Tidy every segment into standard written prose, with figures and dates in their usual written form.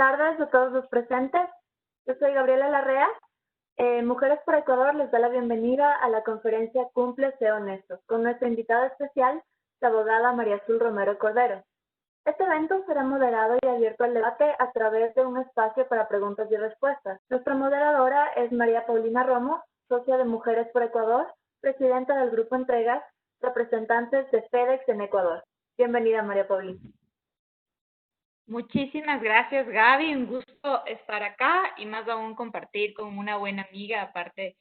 tardes a todos los presentes. Yo soy Gabriela Larrea. Mujeres por Ecuador les da la bienvenida a la conferencia Cumple, Sé Honesto, con nuestra invitada especial, la abogada María Azul Romero Cordero. Este evento será moderado y abierto al debate a través de un espacio para preguntas y respuestas. Nuestra moderadora es María Paulina Romo, socia de Mujeres por Ecuador, presidenta del Grupo Entregas, representantes de FedEx en Ecuador. Bienvenida, María Paulina. Muchísimas gracias, Gaby. Un gusto estar acá y más aún compartir con una buena amiga, aparte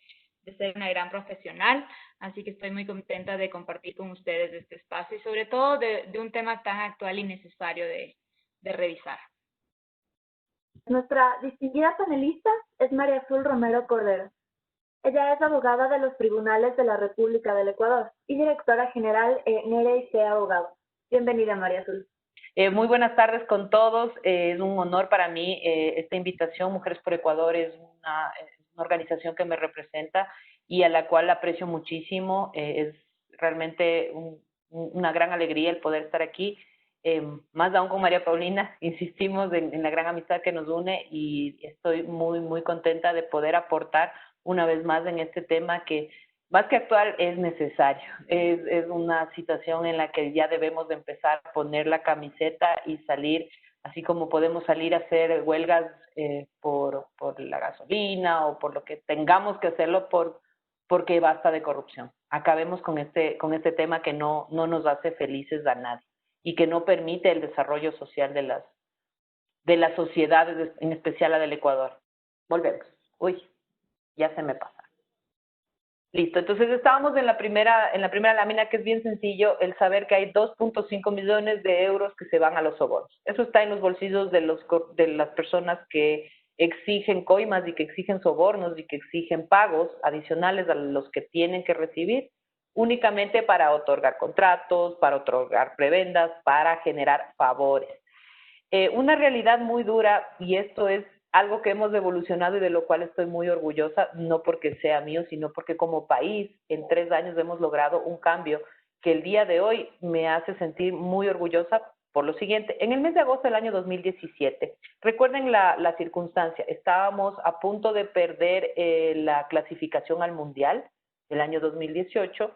de ser una gran profesional. Así que estoy muy contenta de compartir con ustedes este espacio y sobre todo de un tema tan actual y necesario de revisar. Nuestra distinguida panelista es María Azul Romero Cordero. Ella es abogada de los Tribunales de la República del Ecuador y directora general NRIC Abogado. Bienvenida, María Azul. Muy buenas tardes con todos. Es un honor para mí esta invitación. Mujeres por Ecuador es una organización que me representa y a la cual aprecio muchísimo. Es realmente una gran alegría el poder estar aquí. Más aún con María Paulina, insistimos en la gran amistad que nos une y estoy muy contenta de poder aportar una vez más en este tema que más que actual es necesario. Es una situación en la que ya debemos de empezar a poner la camiseta y salir, así como podemos salir a hacer huelgas por la gasolina o por lo que tengamos que hacerlo porque basta de corrupción. Acabemos con este tema que no nos hace felices a nadie y que no permite el desarrollo social de las sociedades, en especial la del Ecuador. Volvemos. Uy, ya se me pasa. Listo, entonces estábamos en la primera lámina, que es bien sencillo, el saber que hay 2.5 millones de euros que se van a los sobornos. Eso está en los bolsillos de las personas que exigen coimas y que exigen sobornos y que exigen pagos adicionales a los que tienen que recibir, únicamente para otorgar contratos, para otorgar prebendas, para generar favores. Una realidad muy dura, y esto es algo que hemos evolucionado y de lo cual estoy muy orgullosa, no porque sea mío, sino porque como país en 3 años hemos logrado un cambio que el día de hoy me hace sentir muy orgullosa por lo siguiente. En el mes de agosto del año 2017, recuerden la circunstancia, estábamos a punto de perder la clasificación al Mundial del año 2018,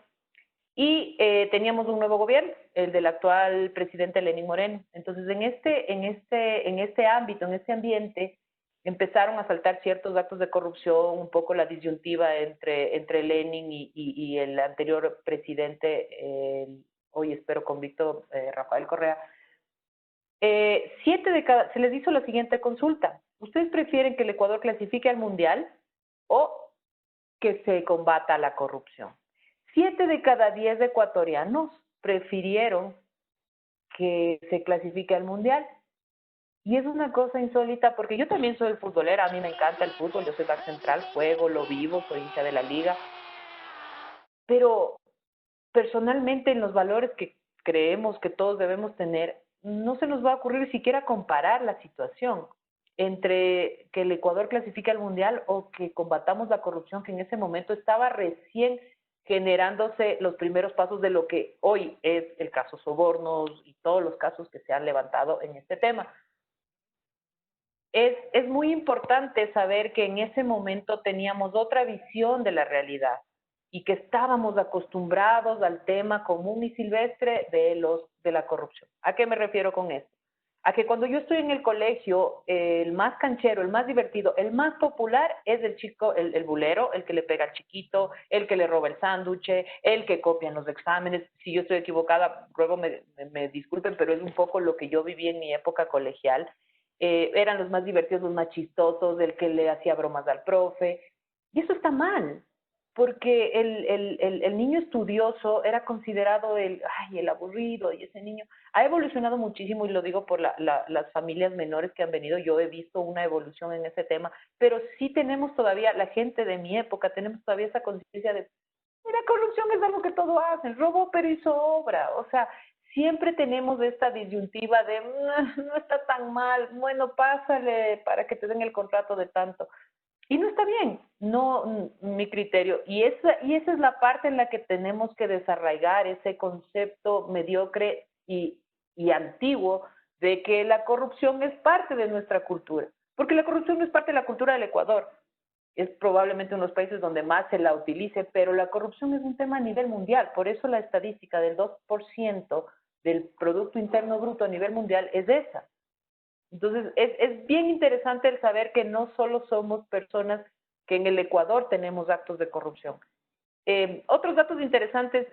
y teníamos un nuevo gobierno, el del actual presidente Lenín Moreno. Entonces, en este ámbito, en este ambiente, empezaron a saltar ciertos actos de corrupción, un poco la disyuntiva entre Lenin y el anterior presidente, hoy espero convicto, Rafael Correa. Se les hizo la siguiente consulta. ¿Ustedes prefieren que el Ecuador clasifique al Mundial o que se combata la corrupción? 7 de cada 10 ecuatorianos prefirieron que se clasifique al Mundial. Y es una cosa insólita porque yo también soy futbolera, a mí me encanta el fútbol, yo soy back central, juego, lo vivo, soy hincha de la liga. Pero personalmente en los valores que creemos que todos debemos tener, no se nos va a ocurrir siquiera comparar la situación entre que el Ecuador clasifique al Mundial o que combatamos la corrupción que en ese momento estaba recién generándose los primeros pasos de lo que hoy es el caso Sobornos y todos los casos que se han levantado en este tema. Es muy importante saber que en ese momento teníamos otra visión de la realidad y que estábamos acostumbrados al tema común y silvestre de la corrupción. ¿A qué me refiero con esto? A que cuando yo estoy en el colegio, el más canchero, el más divertido, el más popular es el chico, el bulero, el que le pega al chiquito, el que le roba el sándwich, el que copia en los exámenes. Si yo estoy equivocada, luego me disculpen, pero es un poco lo que yo viví en mi época colegial. Eran los más divertidos, los más chistosos, el que le hacía bromas al profe. Y eso está mal, porque el niño estudioso era considerado el aburrido, y ese niño ha evolucionado muchísimo, y lo digo por las familias menores que han venido. Yo he visto una evolución en ese tema, pero sí tenemos todavía, la gente de mi época, tenemos todavía esa conciencia de, mira, corrupción es algo que todos hacen, robó pero hizo obra. O sea, siempre tenemos esta disyuntiva de, no está tan mal, bueno, pásale para que te den el contrato de tanto. Y no está bien, no mi criterio. Y esa es la parte en la que tenemos que desarraigar ese concepto mediocre y antiguo de que la corrupción es parte de nuestra cultura, porque la corrupción no es parte de la cultura del Ecuador, es probablemente uno de los países donde más se la utilice, pero la corrupción es un tema a nivel mundial, por eso la estadística del 2% del Producto Interno Bruto a nivel mundial es esa. Entonces, es bien interesante el saber que no solo somos personas que en el Ecuador tenemos actos de corrupción. Otros datos interesantes,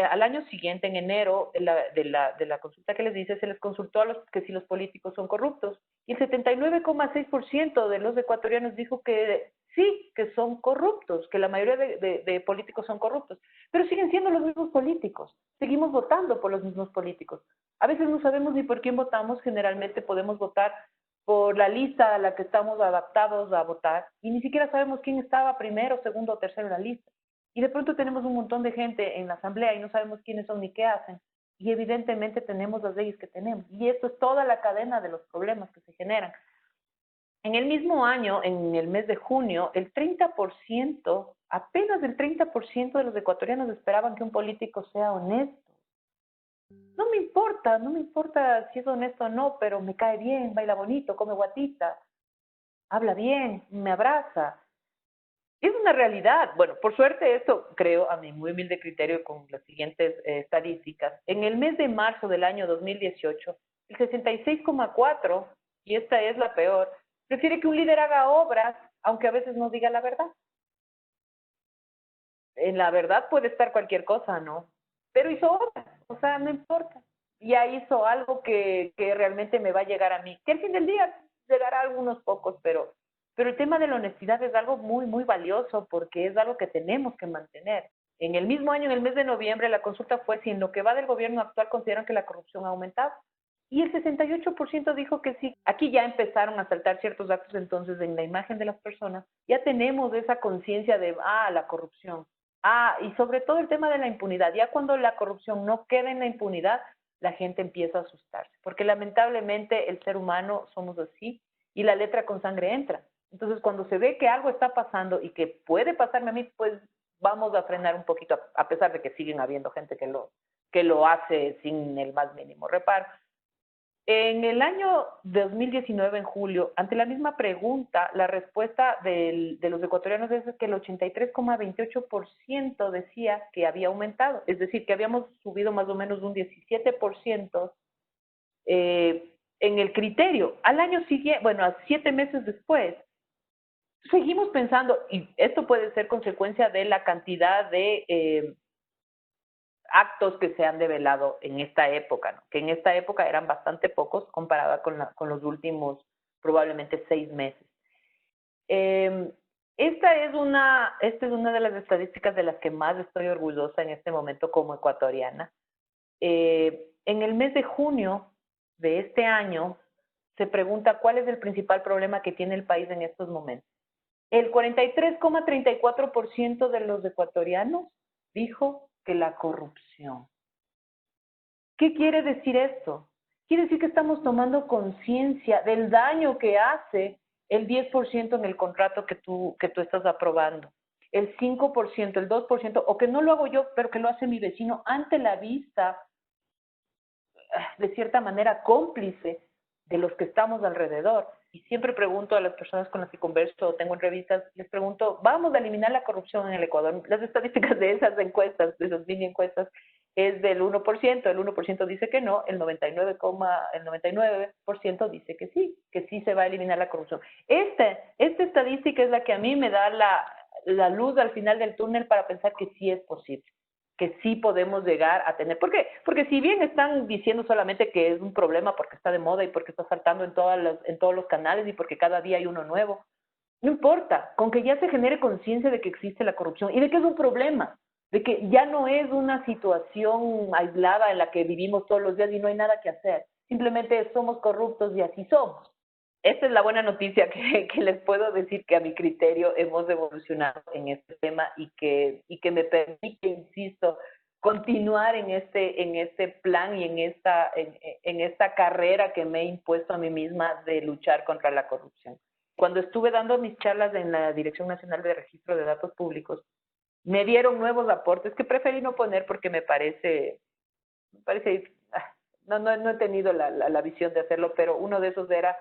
al año siguiente, en enero, de la consulta que les dice, se les consultó a los que si los políticos son corruptos, y el 79,6% de los ecuatorianos dijo que sí, que son corruptos, que la mayoría de políticos son corruptos, pero siguen siendo los mismos políticos, seguimos votando por los mismos políticos. A veces no sabemos ni por quién votamos, generalmente podemos votar por la lista a la que estamos adaptados a votar, y ni siquiera sabemos quién estaba primero, segundo o tercero en la lista. Y de pronto tenemos un montón de gente en la asamblea y no sabemos quiénes son ni qué hacen. Y evidentemente tenemos las leyes que tenemos. Y esto es toda la cadena de los problemas que se generan. En el mismo año, en el mes de junio, el 30%, apenas el 30% de los ecuatorianos esperaban que un político sea honesto. No me importa si es honesto o no, pero me cae bien, baila bonito, come guatita, habla bien, me abraza. Es una realidad. Bueno, por suerte esto creo a mi muy humilde criterio con las siguientes estadísticas. En el mes de marzo del año 2018, el 66,4%, y esta es la peor, prefiere que un líder haga obras, aunque a veces no diga la verdad. En la verdad puede estar cualquier cosa, ¿no? Pero hizo obras, o sea, no importa. Ya hizo algo que realmente me va a llegar a mí, que al fin del día llegará a algunos pocos, pero el tema de la honestidad es algo muy, muy valioso porque es algo que tenemos que mantener. En el mismo año, en el mes de noviembre, la consulta fue si en lo que va del gobierno actual consideran que la corrupción ha aumentado. Y el 68% dijo que sí. Aquí ya empezaron a saltar ciertos datos, entonces en la imagen de las personas ya tenemos esa conciencia de, la corrupción. Y sobre todo el tema de la impunidad. Ya cuando la corrupción no queda en la impunidad, la gente empieza a asustarse. Porque lamentablemente el ser humano somos así y la letra con sangre entra. Entonces, cuando se ve que algo está pasando y que puede pasarme a mí, pues vamos a frenar un poquito, a pesar de que siguen habiendo gente que lo hace sin el más mínimo reparo. En el año 2019, en julio, ante la misma pregunta, la respuesta de los ecuatorianos es que el 83,28% decía que había aumentado, es decir, que habíamos subido más o menos un 17% en el criterio. Al año siguiente, bueno, a 7 meses después, seguimos pensando, y esto puede ser consecuencia de la cantidad de actos que se han develado en esta época, ¿no? Que en esta época eran bastante pocos comparada con los últimos probablemente 6 meses. Esta es una de las estadísticas de las que más estoy orgullosa en este momento como ecuatoriana. En el mes de junio de este año se pregunta cuál es el principal problema que tiene el país en estos momentos. El 43,34% de los ecuatorianos dijo que la corrupción. ¿Qué quiere decir esto? Quiere decir que estamos tomando conciencia del daño que hace el 10% en el contrato que tú estás aprobando, el 5%, el 2%, o que no lo hago yo, pero que lo hace mi vecino ante la vista, de cierta manera, cómplice de los que estamos alrededor. Y siempre pregunto a las personas con las que converso o tengo entrevistas, les pregunto, ¿vamos a eliminar la corrupción en el Ecuador? Las estadísticas de esas encuestas, de esas mini encuestas, es del 1%, el 1% dice que no, el 99% dice que sí se va a eliminar la corrupción. Esta estadística es la que a mí me da la luz al final del túnel para pensar que sí es posible, que sí podemos llegar a tener. ¿Por qué? Porque si bien están diciendo solamente que es un problema porque está de moda y porque está saltando en todos los canales y porque cada día hay uno nuevo, no importa, con que ya se genere conciencia de que existe la corrupción y de que es un problema, de que ya no es una situación aislada en la que vivimos todos los días y no hay nada que hacer. Simplemente somos corruptos y así somos. Esta es la buena noticia que les puedo decir, que a mi criterio hemos evolucionado en este tema y que me permite, insisto, continuar en este plan y en esta carrera que me he impuesto a mí misma de luchar contra la corrupción. Cuando estuve dando mis charlas en la Dirección Nacional de Registro de Datos Públicos, me dieron nuevos aportes que preferí no poner porque me parece no he tenido la visión de hacerlo, pero uno de esos era,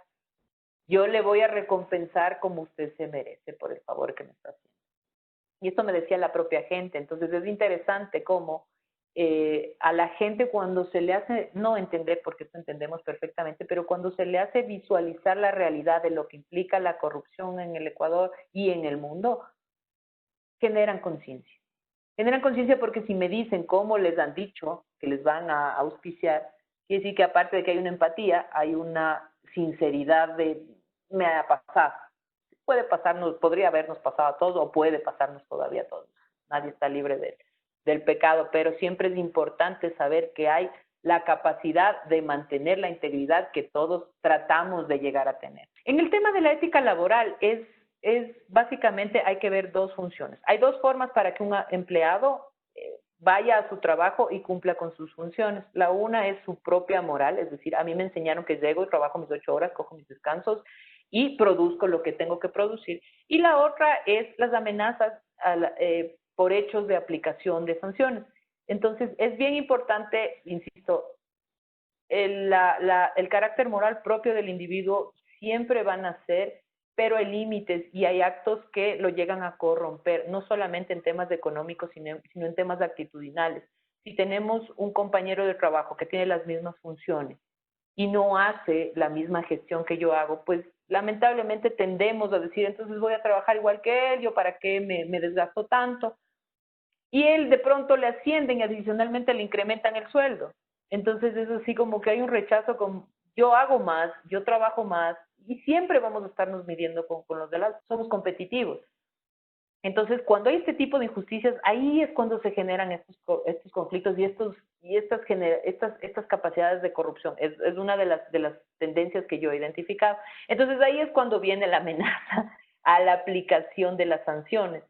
yo le voy a recompensar como usted se merece por el favor que me está haciendo. Y esto me decía la propia gente. Entonces es interesante cómo a la gente cuando se le hace, no entender, porque esto entendemos perfectamente, pero cuando se le hace visualizar la realidad de lo que implica la corrupción en el Ecuador y en el mundo, generan conciencia. Generan conciencia porque si me dicen cómo les han dicho que les van a auspiciar, quiere decir que aparte de que hay una empatía, hay una sinceridad de me ha pasado. Puede pasarnos, podría habernos pasado a todos o puede pasarnos todavía a todos. Nadie está libre del pecado, pero siempre es importante saber que hay la capacidad de mantener la integridad que todos tratamos de llegar a tener. En el tema de la ética laboral es básicamente hay que ver dos funciones. Hay dos formas para que un empleado vaya a su trabajo y cumpla con sus funciones. La una es su propia moral, es decir, a mí me enseñaron que llego y trabajo mis 8 horas, cojo mis descansos y produzco lo que tengo que producir. Y la otra es las amenazas por hechos de aplicación de sanciones. Entonces, es bien importante, insisto, el carácter moral propio del individuo siempre van a ser, pero hay límites y hay actos que lo llegan a corromper, no solamente en temas económicos, sino en temas actitudinales. Si tenemos un compañero de trabajo que tiene las mismas funciones y no hace la misma gestión que yo hago, pues lamentablemente tendemos a decir, entonces voy a trabajar igual que él, yo para qué me desgasto tanto. Y él de pronto le ascienden y adicionalmente le incrementan el sueldo. Entonces es así como que hay un rechazo con yo hago más, yo trabajo más y siempre vamos a estarnos midiendo con los de las, somos competitivos. Entonces, cuando hay este tipo de injusticias, ahí es cuando se generan estos conflictos y estas capacidades de corrupción. Es una de las tendencias que yo he identificado. Entonces, ahí es cuando viene la amenaza a la aplicación de las sanciones.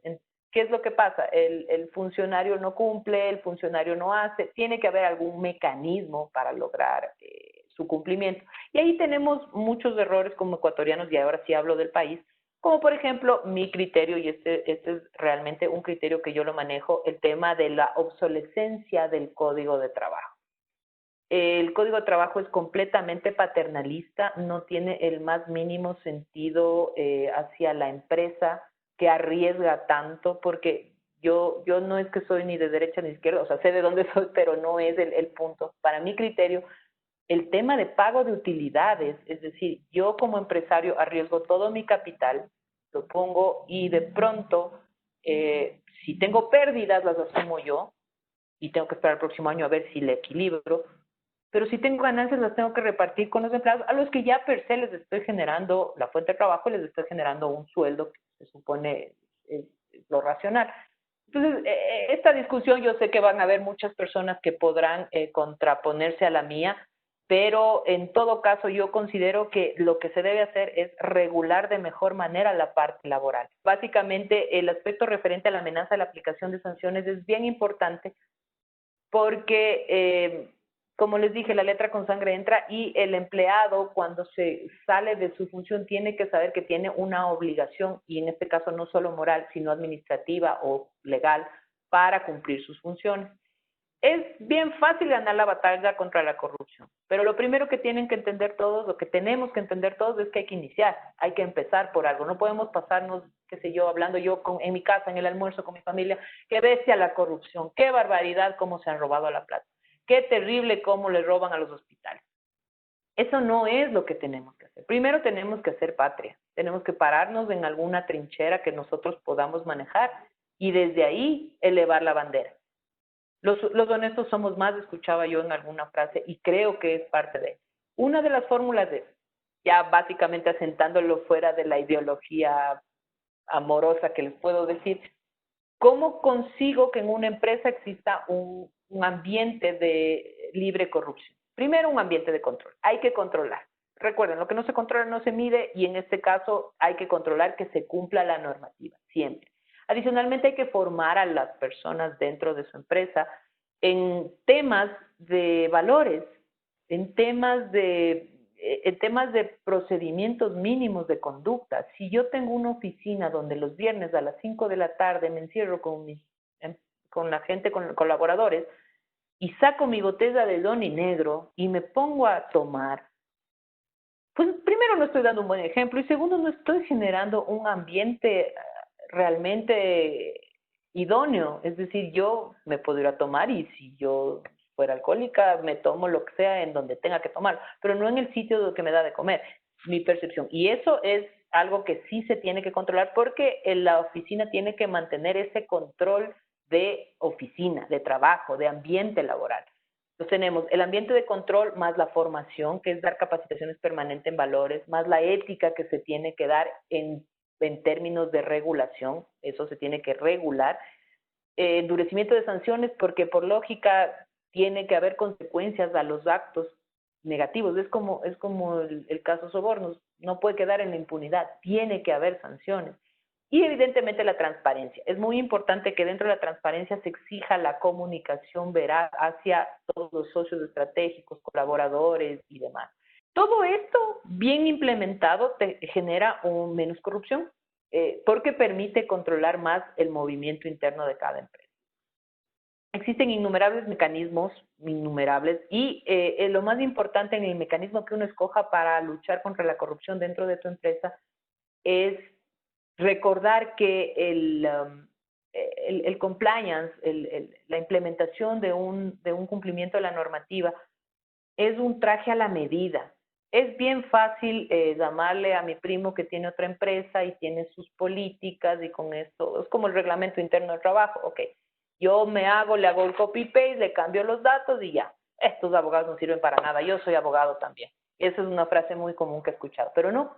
¿Qué es lo que pasa? El funcionario no cumple, el funcionario no hace, tiene que haber algún mecanismo para lograr su cumplimiento. Y ahí tenemos muchos errores como ecuatorianos, y ahora sí hablo del país, como por ejemplo mi criterio, y este es realmente un criterio que yo lo manejo, el tema de la obsolescencia del Código de Trabajo. El Código de Trabajo es completamente paternalista, no tiene el más mínimo sentido hacia la empresa que arriesga tanto, porque yo no es que soy ni de derecha ni de izquierda, o sea, sé de dónde soy, pero no es el punto. Para mi criterio, el tema de pago de utilidades, es decir, yo como empresario arriesgo todo mi capital, lo pongo y de pronto, si tengo pérdidas, las asumo yo y tengo que esperar el próximo año a ver si le equilibro, pero si tengo ganancias las tengo que repartir con los empleados a los que ya per se les estoy generando la fuente de trabajo y les estoy generando un sueldo que se supone es lo racional. Entonces, esta discusión yo sé que van a haber muchas personas que podrán contraponerse a la mía, pero en todo caso yo considero que lo que se debe hacer es regular de mejor manera la parte laboral. Básicamente, el aspecto referente a la amenaza de la aplicación de sanciones es bien importante porque, como les dije, la letra con sangre entra y el empleado cuando se sale de su función tiene que saber que tiene una obligación, y en este caso no solo moral, sino administrativa o legal, para cumplir sus funciones. Es bien fácil ganar la batalla contra la corrupción, pero lo primero que tienen que entender todos, lo que tenemos que entender todos es que hay que iniciar, hay que empezar por algo. No podemos pasarnos, qué sé yo, hablando yo en mi casa, en el almuerzo con mi familia, qué bestia la corrupción, qué barbaridad cómo se han robado la plata, qué terrible cómo le roban a los hospitales. Eso no es lo que tenemos que hacer. Primero tenemos que hacer patria, tenemos que pararnos en alguna trinchera que nosotros podamos manejar y desde ahí elevar la bandera. Los honestos somos más, escuchaba yo en alguna frase, y creo que es parte de. Una de las fórmulas es, ya básicamente asentándolo fuera de la ideología amorosa que les puedo decir, ¿cómo consigo que en una empresa exista un ambiente de libre corrupción? Primero, un ambiente de control. Hay que controlar. Recuerden, lo que no se controla no se mide, y en este caso hay que controlar que se cumpla la normativa, siempre. Adicionalmente, hay que formar a las personas dentro de su empresa en temas de valores, en temas de procedimientos mínimos de conducta. Si yo tengo una oficina donde los viernes a las 5 de la tarde me encierro con la gente, con colaboradores, y saco mi botella de Donny Negro y me pongo a tomar, pues primero no estoy dando un buen ejemplo y segundo no estoy generando un ambiente realmente idóneo. Es decir, yo me puedo ir a tomar y si yo fuera alcohólica me tomo lo que sea en donde tenga que tomar, pero no en el sitio que me da de comer, mi percepción. Y eso es algo que sí se tiene que controlar porque la oficina tiene que mantener ese control de oficina, de trabajo, de ambiente laboral. Entonces tenemos el ambiente de control más la formación, que es dar capacitaciones permanentes en valores, más la ética que se tiene que dar en términos de regulación, eso se tiene que regular. Endurecimiento de sanciones, porque por lógica tiene que haber consecuencias a los actos negativos. Es como el caso sobornos, no puede quedar en la impunidad, tiene que haber sanciones. Y evidentemente la transparencia. Es muy importante que dentro de la transparencia se exija la comunicación veraz hacia todos los socios estratégicos, colaboradores y demás. Todo esto bien implementado te genera menos corrupción porque permite controlar más el movimiento interno de cada empresa. Existen innumerables mecanismos, innumerables, y lo más importante en el mecanismo que uno escoja para luchar contra la corrupción dentro de tu empresa es recordar que el compliance, la implementación de un cumplimiento de la normativa es un traje a la medida. Es bien fácil llamarle a mi primo que tiene otra empresa y tiene sus políticas y con esto, es como el reglamento interno de trabajo, ok, yo le hago el copy-paste, le cambio los datos y ya, estos abogados no sirven para nada, yo soy abogado también. Esa es una frase muy común que he escuchado, pero no.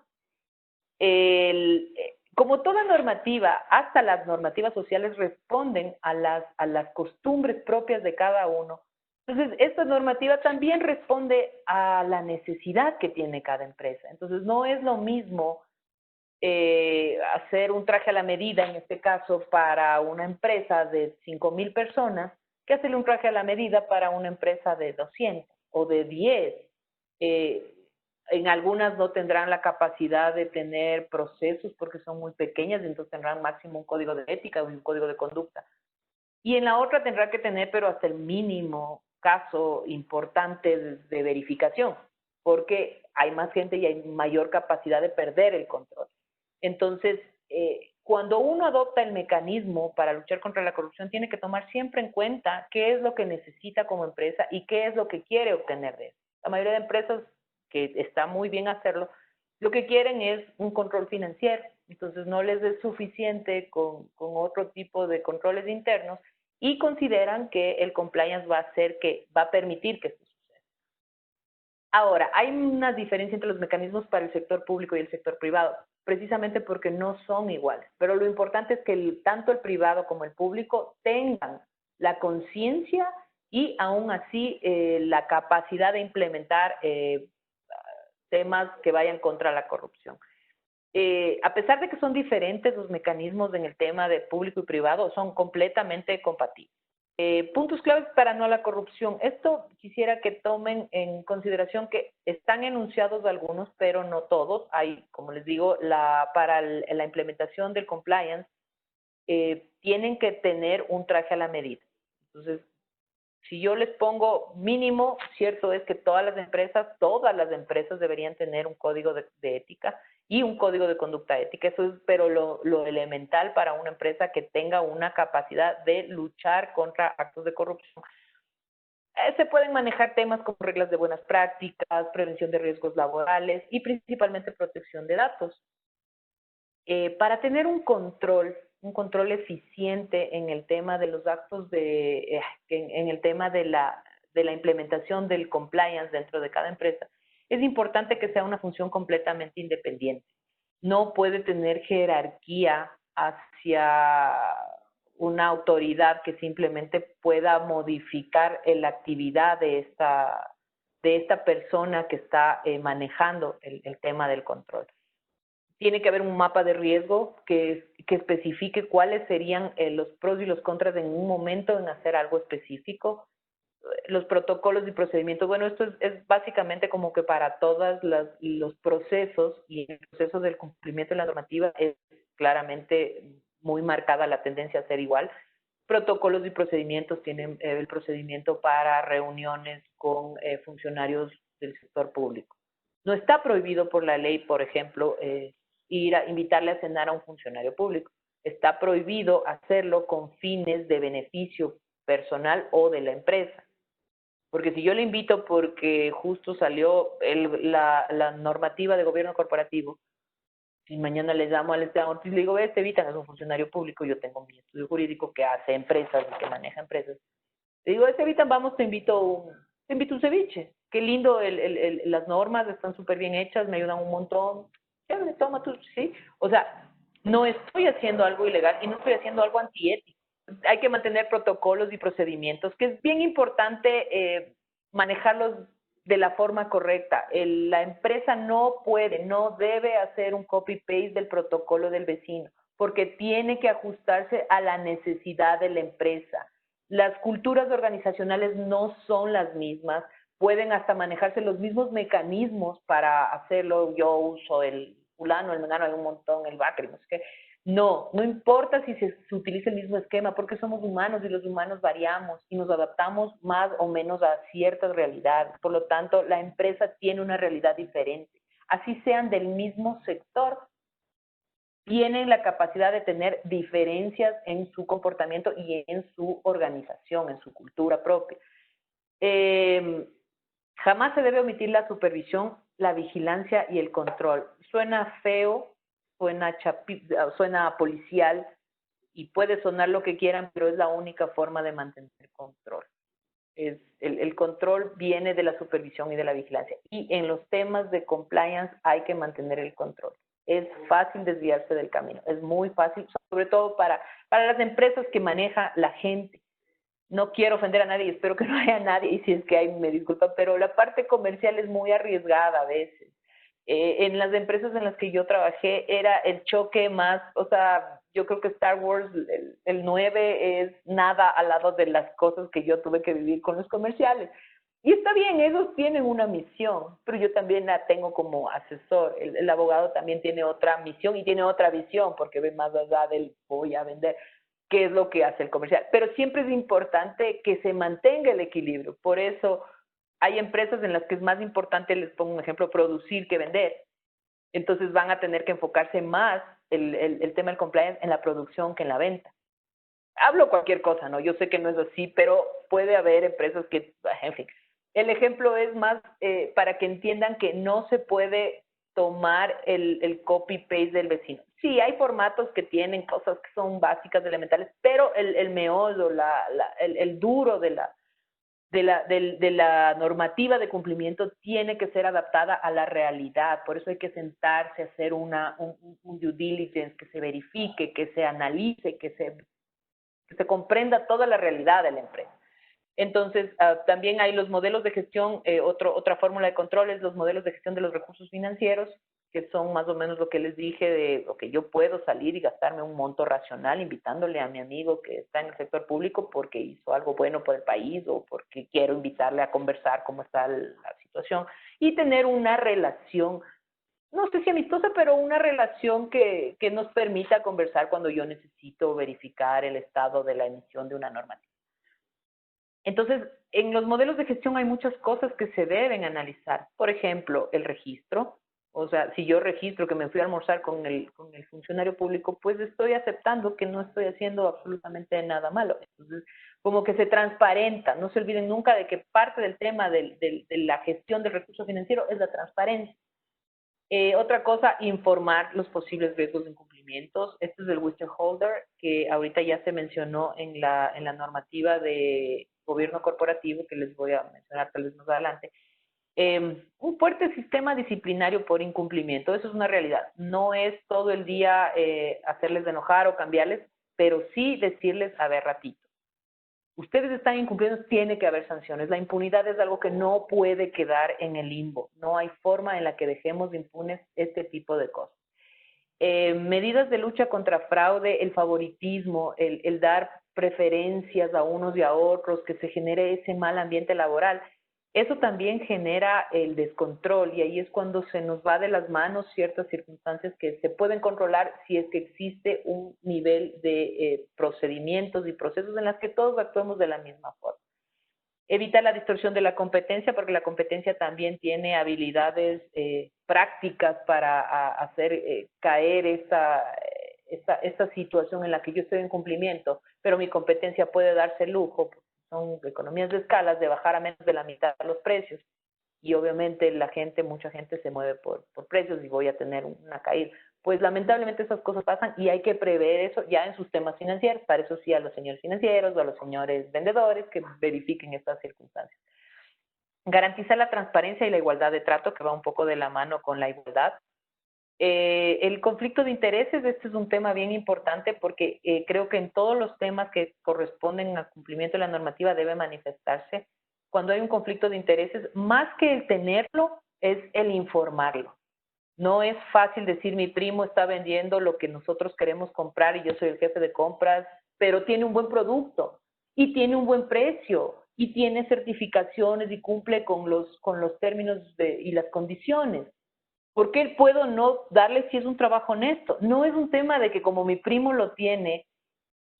Como toda normativa, hasta las normativas sociales responden a las costumbres propias de cada uno. Entonces, esta normativa también responde a la necesidad que tiene cada empresa. Entonces, no es lo mismo hacer un traje a la medida, en este caso, para una empresa de 5,000 personas, que hacerle un traje a la medida para una empresa de 200 o de 10. En algunas no tendrán la capacidad de tener procesos porque son muy pequeñas, entonces tendrán máximo un código de ética o un código de conducta. Y en la otra tendrá que tener, pero hasta el mínimo caso importante de verificación, porque hay más gente y hay mayor capacidad de perder el control. Entonces, cuando uno adopta el mecanismo para luchar contra la corrupción, tiene que tomar siempre en cuenta qué es lo que necesita como empresa y qué es lo que quiere obtener de eso. La mayoría de empresas, que está muy bien hacerlo, lo que quieren es un control financiero. Entonces, no les es suficiente con otro tipo de controles internos y consideran que el compliance va a permitir que esto suceda. Ahora, hay una diferencia entre los mecanismos para el sector público y el sector privado, precisamente porque no son iguales. Pero lo importante es que tanto el privado como el público tengan la conciencia y aún así la capacidad de implementar temas que vayan contra la corrupción. A pesar de que son diferentes los mecanismos en el tema de público y privado, son completamente compatibles. Puntos claves para no la corrupción. Esto quisiera que tomen en consideración que están enunciados algunos, pero no todos. Hay, como les digo, para la implementación del compliance, tienen que tener un traje a la medida. Entonces, si yo les pongo mínimo, cierto es que todas las empresas deberían tener un código de ética y un código de conducta ética. Eso es, pero lo elemental para una empresa que tenga una capacidad de luchar contra actos de corrupción. Se pueden manejar temas como reglas de buenas prácticas, prevención de riesgos laborales y principalmente protección de datos. Para tener un control eficiente en el tema de los actos en el tema de la implementación del compliance dentro de cada empresa, es importante que sea una función completamente independiente. No puede tener jerarquía hacia una autoridad que simplemente pueda modificar la actividad de esta persona que está manejando el tema del control. Tiene que haber un mapa de riesgo que especifique cuáles serían los pros y los contras en un momento en hacer algo específico. Los protocolos y procedimientos, bueno, esto es básicamente como que para todos los procesos, y el proceso del cumplimiento de la normativa es claramente muy marcada la tendencia a ser igual, protocolos y procedimientos, tienen el procedimiento para reuniones con funcionarios del sector público. No está prohibido por la ley, por ejemplo, invitarle a cenar a un funcionario público. Está prohibido hacerlo con fines de beneficio personal o de la empresa. Porque si yo le invito porque justo salió la normativa de gobierno corporativo, si mañana le llamo al Esteban Ortiz y le digo, Estevitan es un funcionario público, yo tengo mi estudio jurídico que hace empresas y que maneja empresas. Le digo, Estevitan, vamos, te invito un ceviche. Qué lindo, las normas están súper bien hechas, me ayudan un montón. Chévere, toma tú, sí. O sea, no estoy haciendo algo ilegal y no estoy haciendo algo antiético. Hay que mantener protocolos y procedimientos, que es bien importante manejarlos de la forma correcta. La empresa no puede, no debe hacer un copy-paste del protocolo del vecino, porque tiene que ajustarse a la necesidad de la empresa. Las culturas organizacionales no son las mismas, pueden hasta manejarse los mismos mecanismos para hacerlo. Yo uso el fulano, el menano, hay un montón, el bacri, no sé qué. No importa si se utiliza el mismo esquema, porque somos humanos y los humanos variamos y nos adaptamos más o menos a ciertas realidades. Por lo tanto, la empresa tiene una realidad diferente. Así sean del mismo sector, tienen la capacidad de tener diferencias en su comportamiento y en su organización, en su cultura propia. Jamás se debe omitir la supervisión, la vigilancia y el control. Suena feo, suena policial y puede sonar lo que quieran, pero es la única forma de mantener el control. El control viene de la supervisión y de la vigilancia. Y en los temas de compliance hay que mantener el control. Es fácil desviarse del camino, es muy fácil, sobre todo para las empresas que maneja la gente. No quiero ofender a nadie y espero que no haya nadie, y si es que hay, me disculpa, pero la parte comercial es muy arriesgada a veces. En las empresas en las que yo trabajé era el choque más, o sea, yo creo que Star Wars, el 9 es nada al lado de las cosas que yo tuve que vivir con los comerciales. Y está bien, ellos tienen una misión, pero yo también la tengo como asesor. El abogado también tiene otra misión y tiene otra visión, porque ve más allá del voy a vender, qué es lo que hace el comercial. Pero siempre es importante que se mantenga el equilibrio. Por eso hay empresas en las que es más importante, les pongo un ejemplo, producir que vender. Entonces van a tener que enfocarse más el tema del compliance en la producción que en la venta. Hablo cualquier cosa, ¿no? Yo sé que no es así, pero puede haber empresas que, en fin. El ejemplo es más para que entiendan que no se puede tomar el copy-paste del vecino. Sí, hay formatos que tienen cosas que son básicas, elementales, pero el meollo, el duro de la normativa de cumplimiento tiene que ser adaptada a la realidad. Por eso hay que sentarse a hacer un due diligence, que se verifique, que se analice, que se comprenda toda la realidad de la empresa. Entonces, también hay los modelos de gestión, otra fórmula de control es los modelos de gestión de los recursos financieros, que son más o menos lo que les dije de, ok, yo puedo salir y gastarme un monto racional invitándole a mi amigo que está en el sector público porque hizo algo bueno por el país o porque quiero invitarle a conversar cómo está la situación y tener una relación, no sé si amistosa, pero una relación que nos permita conversar cuando yo necesito verificar el estado de la emisión de una normativa. Entonces, en los modelos de gestión hay muchas cosas que se deben analizar. Por ejemplo, el registro. O sea, si yo registro que me fui a almorzar con el funcionario público, pues estoy aceptando que no estoy haciendo absolutamente nada malo. Entonces, como que se transparenta. No se olviden nunca de que parte del tema de la gestión del recurso financiero es la transparencia. Otra cosa, informar los posibles riesgos de incumplimientos. Este es el Wisdom Holder, que ahorita ya se mencionó en la normativa de gobierno corporativo, que les voy a mencionar tal vez más adelante. Un fuerte sistema disciplinario por incumplimiento, eso es una realidad. No es todo el día hacerles enojar o cambiarles, pero sí decirles, a ver, ratito, ustedes están incumpliendo, tiene que haber sanciones. La impunidad es algo que no puede quedar en el limbo. No hay forma en la que dejemos impunes este tipo de cosas. Medidas de lucha contra fraude, el favoritismo, el dar preferencias a unos y a otros, que se genere ese mal ambiente laboral. Eso también genera el descontrol y ahí es cuando se nos va de las manos ciertas circunstancias que se pueden controlar si es que existe un nivel de procedimientos y procesos en los que todos actuemos de la misma forma. Evita la distorsión de la competencia, porque la competencia también tiene habilidades prácticas para hacer caer esta situación en la que yo estoy en cumplimiento, pero mi competencia puede darse el lujo, son economías de escalas, de bajar a menos de la mitad los precios. Y obviamente mucha gente se mueve por precios y voy a tener una caída. Pues lamentablemente esas cosas pasan y hay que prever eso ya en sus temas financieros. Para eso sí a los señores financieros o a los señores vendedores que verifiquen estas circunstancias. Garantizar la transparencia y la igualdad de trato, que va un poco de la mano con la igualdad. El conflicto de intereses, este es un tema bien importante porque creo que en todos los temas que corresponden al cumplimiento de la normativa debe manifestarse. Cuando hay un conflicto de intereses, más que el tenerlo, es el informarlo. No es fácil decir mi primo está vendiendo lo que nosotros queremos comprar y yo soy el jefe de compras, pero tiene un buen producto y tiene un buen precio y tiene certificaciones y cumple con los términos y las condiciones. ¿Por qué puedo no darle si es un trabajo honesto? No es un tema de que como mi primo lo tiene,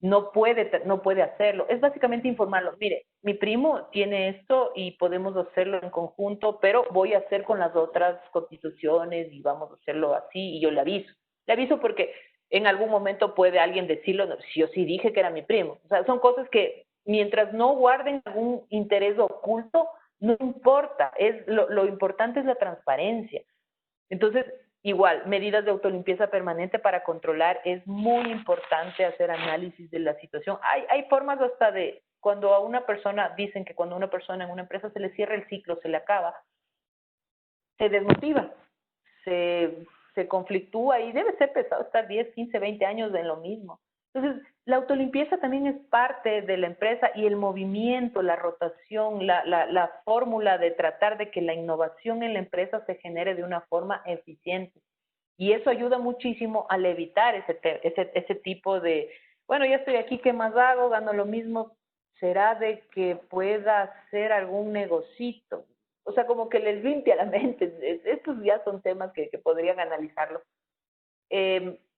no puede hacerlo. Es básicamente informarlo. Mire, mi primo tiene esto y podemos hacerlo en conjunto, pero voy a hacer con las otras constituciones y vamos a hacerlo así y yo le aviso. Le aviso porque en algún momento puede alguien decirlo, no, si yo sí dije que era mi primo. O sea, son cosas que mientras no guarden algún interés oculto, no importa. Lo importante es la transparencia. Entonces, igual, medidas de autolimpieza permanente para controlar, es muy importante hacer análisis de la situación. Hay formas hasta de, cuando a una persona, dicen que cuando a una persona en una empresa se le cierra el ciclo, se le acaba, se desmotiva, se conflictúa y debe ser pesado estar 10, 15, 20 años en lo mismo. Entonces, la autolimpieza también es parte de la empresa y el movimiento, la rotación, la fórmula de tratar de que la innovación en la empresa se genere de una forma eficiente. Y eso ayuda muchísimo al evitar ese tipo de, bueno, ya estoy aquí, ¿qué más hago? Gano lo mismo. ¿Será de que pueda hacer algún negocito? O sea, como que les limpia la mente. Estos ya son temas que podrían analizarlo.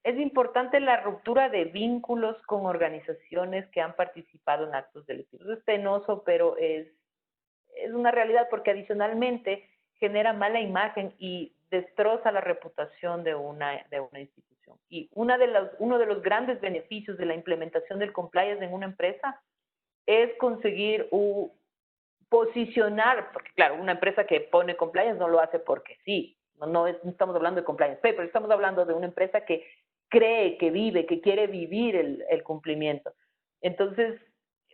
Es importante la ruptura de vínculos con organizaciones que han participado en actos delictivos. Es penoso, pero es una realidad porque adicionalmente genera mala imagen y destroza la reputación de una institución. Y uno de los grandes beneficios de la implementación del compliance en una empresa es conseguir posicionar, porque claro, una empresa que pone compliance no lo hace porque sí, no estamos hablando de compliance paper, estamos hablando de una empresa que cree, que vive, que quiere vivir el cumplimiento. Entonces,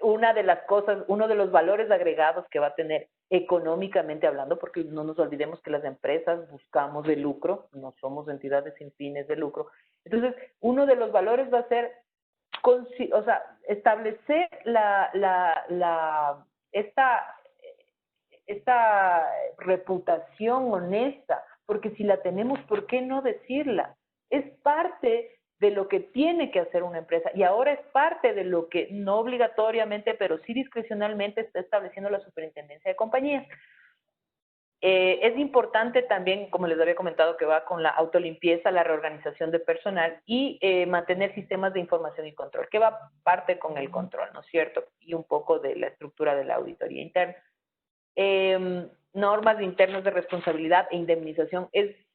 una de las cosas, uno de los valores agregados que va a tener económicamente hablando, porque no nos olvidemos que las empresas buscamos el lucro, no somos entidades sin fines de lucro. Entonces, uno de los valores va a ser, o sea, establecer esta reputación honesta, porque si la tenemos, ¿por qué no decirla? Es parte de lo que tiene que hacer una empresa y ahora es parte de lo que no obligatoriamente, pero sí discrecionalmente está estableciendo la Superintendencia de Compañías. Es importante también, como les había comentado, que va con la autolimpieza, la reorganización de personal y mantener sistemas de información y control, que va parte con el control, ¿no es cierto? Y un poco de la estructura de la auditoría interna. Normas internas de responsabilidad e indemnización.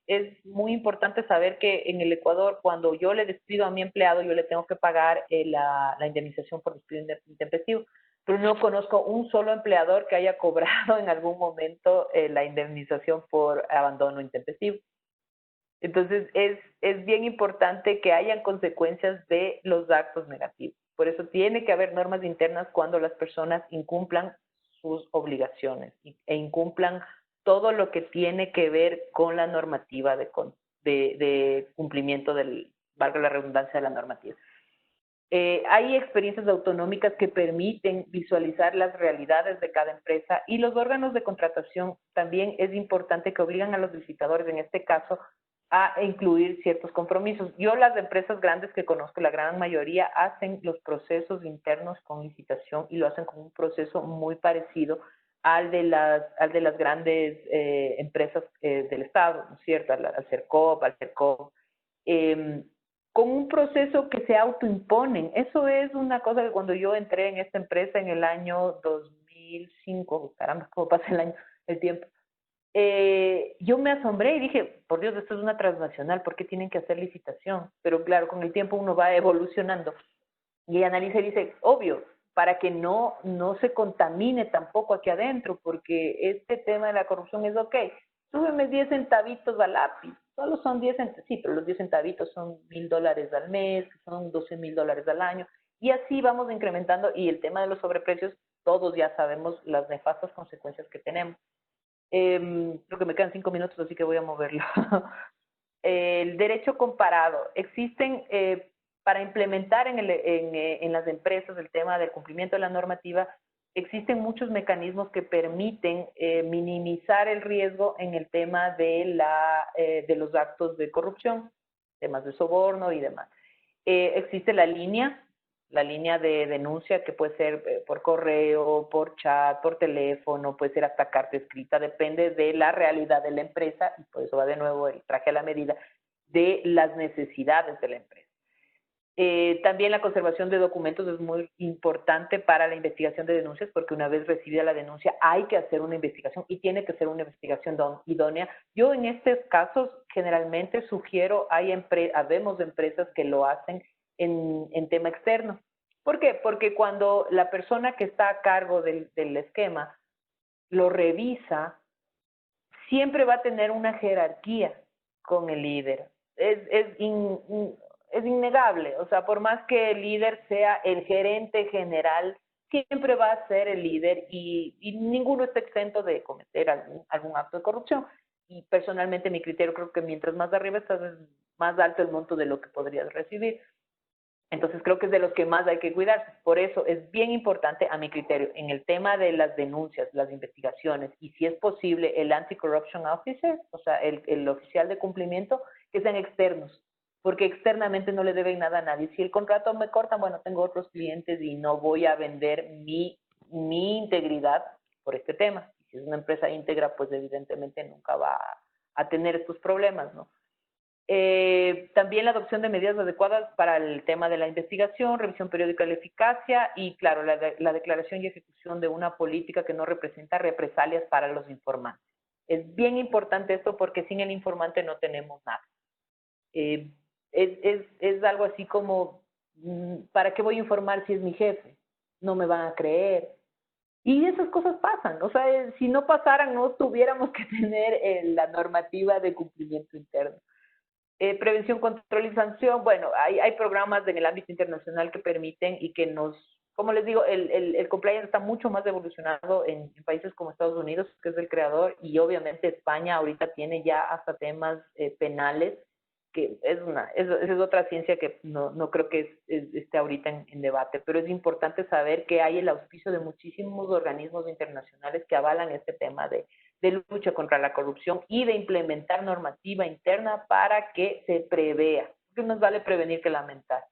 Es muy importante saber que en el Ecuador, cuando yo le despido a mi empleado, yo le tengo que pagar la indemnización por despido intempestivo, pero no conozco un solo empleador que haya cobrado en algún momento la indemnización por abandono intempestivo. Entonces, es bien importante que hayan consecuencias de los actos negativos. Por eso tiene que haber normas internas cuando las personas incumplan sus obligaciones e incumplan todo lo que tiene que ver con la normativa de cumplimiento valga la redundancia, de la normativa. Hay experiencias autonómicas que permiten visualizar las realidades de cada empresa y los órganos de contratación también es importante que obligan a los licitadores, en este caso, a incluir ciertos compromisos. Yo las empresas grandes que conozco, la gran mayoría, hacen los procesos internos con licitación y lo hacen con un proceso muy parecido al de las grandes empresas del Estado, ¿no es cierto? Al CERCOP, al CERCOP, con un proceso que se autoimponen. Eso es una cosa que cuando yo entré en esta empresa en el año 2005, caramba, cómo pasa el tiempo, yo me asombré y dije, por Dios, esto es una transnacional, ¿por qué tienen que hacer licitación? Pero claro, con el tiempo uno va evolucionando y analiza y dice, obvio, para que no se contamine tampoco aquí adentro, porque este tema de la corrupción es ok, súbeme 10 centavitos al lápiz, solo son 10 centavitos, sí, pero los 10 centavitos son $1,000 al mes, son $12,000 al año, y así vamos incrementando, y el tema de los sobreprecios, todos ya sabemos las nefastas consecuencias que tenemos. Creo que me quedan 5 minutos, así que voy a moverlo. El derecho comparado. Existen, para implementar en las empresas el tema del cumplimiento de la normativa, existen muchos mecanismos que permiten minimizar el riesgo en el tema de los actos de corrupción, temas de soborno y demás. Existe la línea de denuncia que puede ser por correo, por chat, por teléfono, puede ser hasta carta escrita, depende de la realidad de la empresa, y por eso va de nuevo el traje a la medida de las necesidades de la empresa. También la conservación de documentos es muy importante para la investigación de denuncias, porque una vez recibida la denuncia hay que hacer una investigación y tiene que ser una investigación idónea. Yo en estos casos generalmente sugiero, habemos empresas que lo hacen en tema externo. ¿Por qué? Porque cuando la persona que está a cargo del esquema lo revisa, siempre va a tener una jerarquía con el líder. Es innegable, o sea, por más que el líder sea el gerente general, siempre va a ser el líder y ninguno está exento de cometer algún acto de corrupción. Y personalmente mi criterio creo que mientras más arriba estás, es más alto el monto de lo que podrías recibir. Entonces creo que es de los que más hay que cuidarse. Por eso es bien importante, a mi criterio, en el tema de las denuncias, las investigaciones, y si es posible el Anti-Corruption Officer, o sea, el oficial de cumplimiento, que sean externos, porque externamente no le deben nada a nadie. Si el contrato me corta, bueno, tengo otros clientes y no voy a vender mi integridad por este tema. Si es una empresa íntegra, pues evidentemente nunca va a tener estos problemas, ¿no? También la adopción de medidas adecuadas para el tema de la investigación, revisión periódica de la eficacia y, claro, la declaración y ejecución de una política que no representa represalias para los informantes. Es bien importante esto porque sin el informante no tenemos nada. Es algo así como, ¿para qué voy a informar si es mi jefe? No me van a creer. Y esas cosas pasan, o sea, si no pasaran no tuviéramos que tener la normativa de cumplimiento interno. Prevención, control y sanción, bueno, hay programas en el ámbito internacional que permiten y que como les digo, el compliance está mucho más evolucionado en países como Estados Unidos, que es el creador, y obviamente España ahorita tiene ya hasta temas penales, que esa es otra ciencia que no creo que esté ahorita en debate, pero es importante saber que hay el auspicio de muchísimos organismos internacionales que avalan este tema de lucha contra la corrupción y de implementar normativa interna para que se prevea, porque nos vale prevenir que lamentar.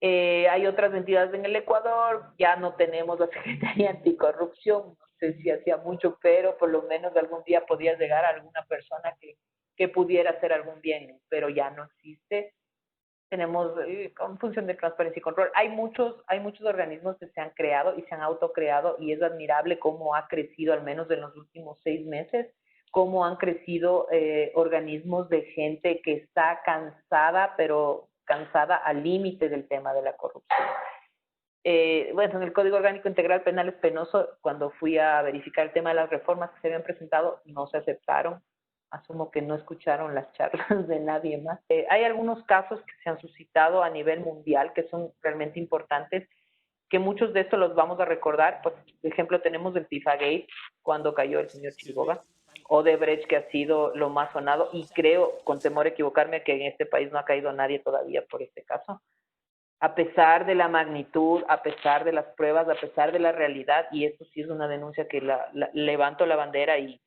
Hay otras entidades en el Ecuador, ya no tenemos la Secretaría Anticorrupción, no sé si hacía mucho, pero por lo menos algún día podía llegar a alguna persona que pudiera hacer algún bien, pero ya no existe. Tenemos con función de transparencia y control. Hay muchos organismos que se han creado y se han autocreado y es admirable cómo ha crecido, al menos en los últimos 6 meses, cómo han crecido organismos de gente que está cansada, pero cansada al límite del tema de la corrupción. Bueno, en el Código Orgánico Integral Penal es penoso. Cuando fui a verificar el tema de las reformas que se habían presentado, no se aceptaron. Asumo que no escucharon las charlas de nadie más. Hay algunos casos que se han suscitado a nivel mundial que son realmente importantes, que muchos de estos los vamos a recordar. Por ejemplo, tenemos el Pifagate, cuando cayó el señor Chilboga, Odebrecht, que ha sido lo más sonado, y creo, con temor a equivocarme, que en este país no ha caído nadie todavía por este caso. A pesar de la magnitud, a pesar de las pruebas, a pesar de la realidad, y esto sí es una denuncia que levanto la bandera y